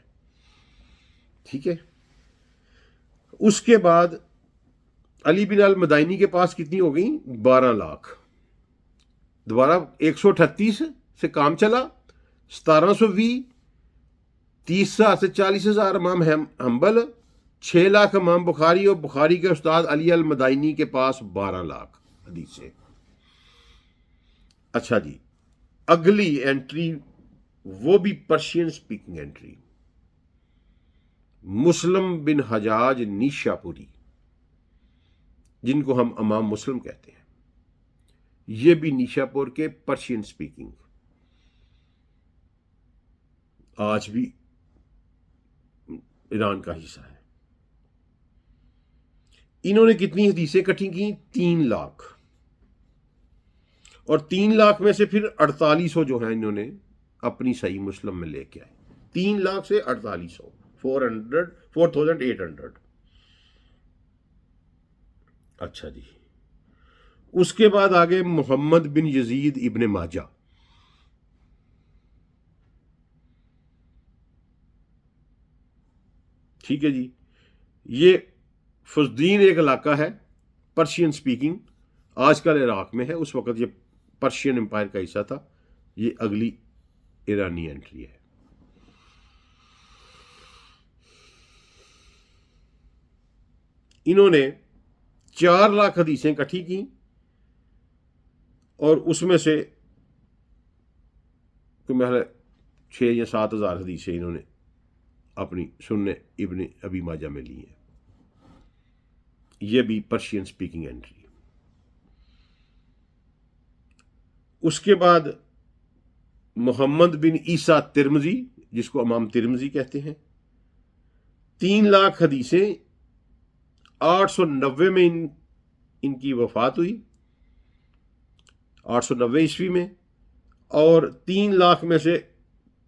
Speaker 1: ٹھیک ہے۔ اس کے بعد علی بن المدائنی کے پاس کتنی ہو گئی؟ 12 لاکھ۔ دوبارہ 138 سے کام چلا، 1720، 30,000 سے 40,000 امام حنبل، 6 لاکھ امام بخاری، اور بخاری کے استاد علی المدائنی کے پاس 12 لاکھ حدیثیں۔ اچھا جی، اگلی انٹری وہ بھی پرشین سپیکنگ انٹری، مسلم بن حجاج نیشا پوری، جن کو ہم امام مسلم کہتے ہیں، یہ بھی نیشا پور کے پرشین سپیکنگ، آج بھی ایران کا حصہ ہے۔ انہوں نے کتنی حدیثیں اکٹھی کی؟ 3 لاکھ، اور 3 لاکھ میں سے پھر 4800 جو ہیں انہوں نے اپنی صحیح مسلم میں لے کے آئے۔ 3 لاکھ سے 4800، 4800۔ اچھا جی، اس کے بعد آگے محمد بن یزید ابن ماجہ، ٹھیک ہے جی۔ یہ فزدین ایک علاقہ ہے پرشین سپیکنگ، آج کل عراق میں ہے، اس وقت یہ پرشین امپائر کا حصہ تھا۔ یہ اگلی ایرانی انٹری ہے۔ انہوں نے 4 لاکھ حدیثیں اکٹھی کی، اور اس میں سے محض 6 یا 7 ہزار حدیثیں انہوں نے اپنی سنن ابن ابی ماجہ میں لی ہیں۔ یہ بھی پرشین سپیکنگ انٹری۔ اس کے بعد محمد بن عیسیٰ ترمذی، جس کو امام ترمذی کہتے ہیں، 3 لاکھ حدیثیں، 890 میں ان کی وفات ہوئی، 890 عیسوی میں، اور 3 لاکھ میں سے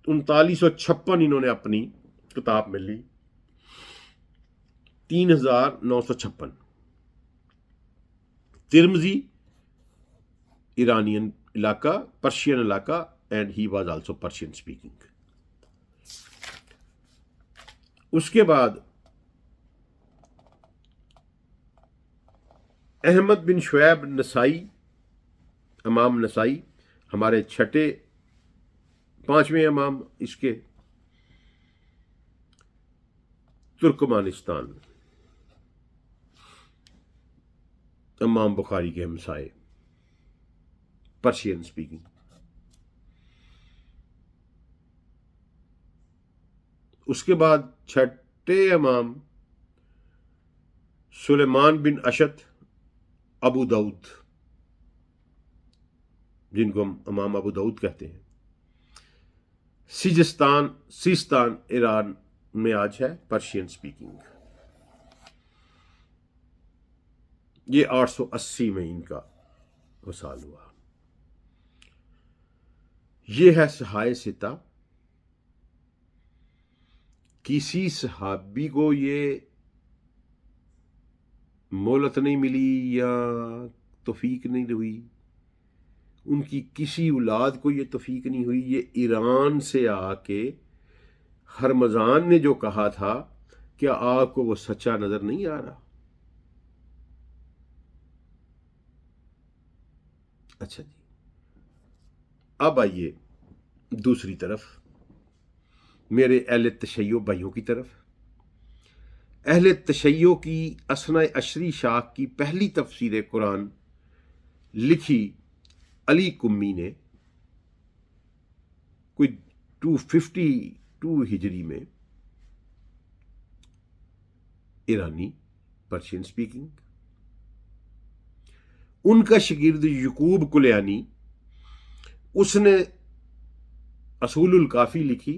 Speaker 1: 3956 انہوں نے اپنی کتاب میں لی، 3956۔ ترمذی ایرانین علاقہ، پرشین علاقہ، and he was also Persian speaking. اس کے بعد احمد بن شعیب نسائی، امام نسائی، ہمارے 5ویں امام، اس کے ترکمانستان، امام بخاری کے ہمسائے، پرشین سپیکنگ۔ اس کے بعد 6 امام سلیمان بن اشت ابو داؤد، جن کو ہم امام ابو داؤد کہتے ہیں، سیستان ایران میں آج ہے، پرشین سپیکنگ۔ یہ 880 میں ان کا وصال ہوا۔ یہ ہے صحائے ستہ۔ کسی صحابی کو یہ مہلت نہیں ملی یا توفیق نہیں ہوئی، ان کی کسی اولاد کو یہ توفیق نہیں ہوئی۔ یہ ایران سے آ کے ہرمزان نے جو کہا تھا، کیا آپ کو وہ سچا نظر نہیں آ رہا؟ اچھا جی، اب آئیے دوسری طرف، میرے اہل تشیع بھائیوں کی طرف۔ اہل تشیع کی اثنا عشری شاخ کی پہلی تفسیر قرآن لکھی علی کمی نے کوئی 252 ہجری میں، ایرانی، پرشین سپیکنگ۔ ان کا شاگرد یعقوب کلیانی، اس نے اصول الکافی لکھی،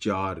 Speaker 1: 4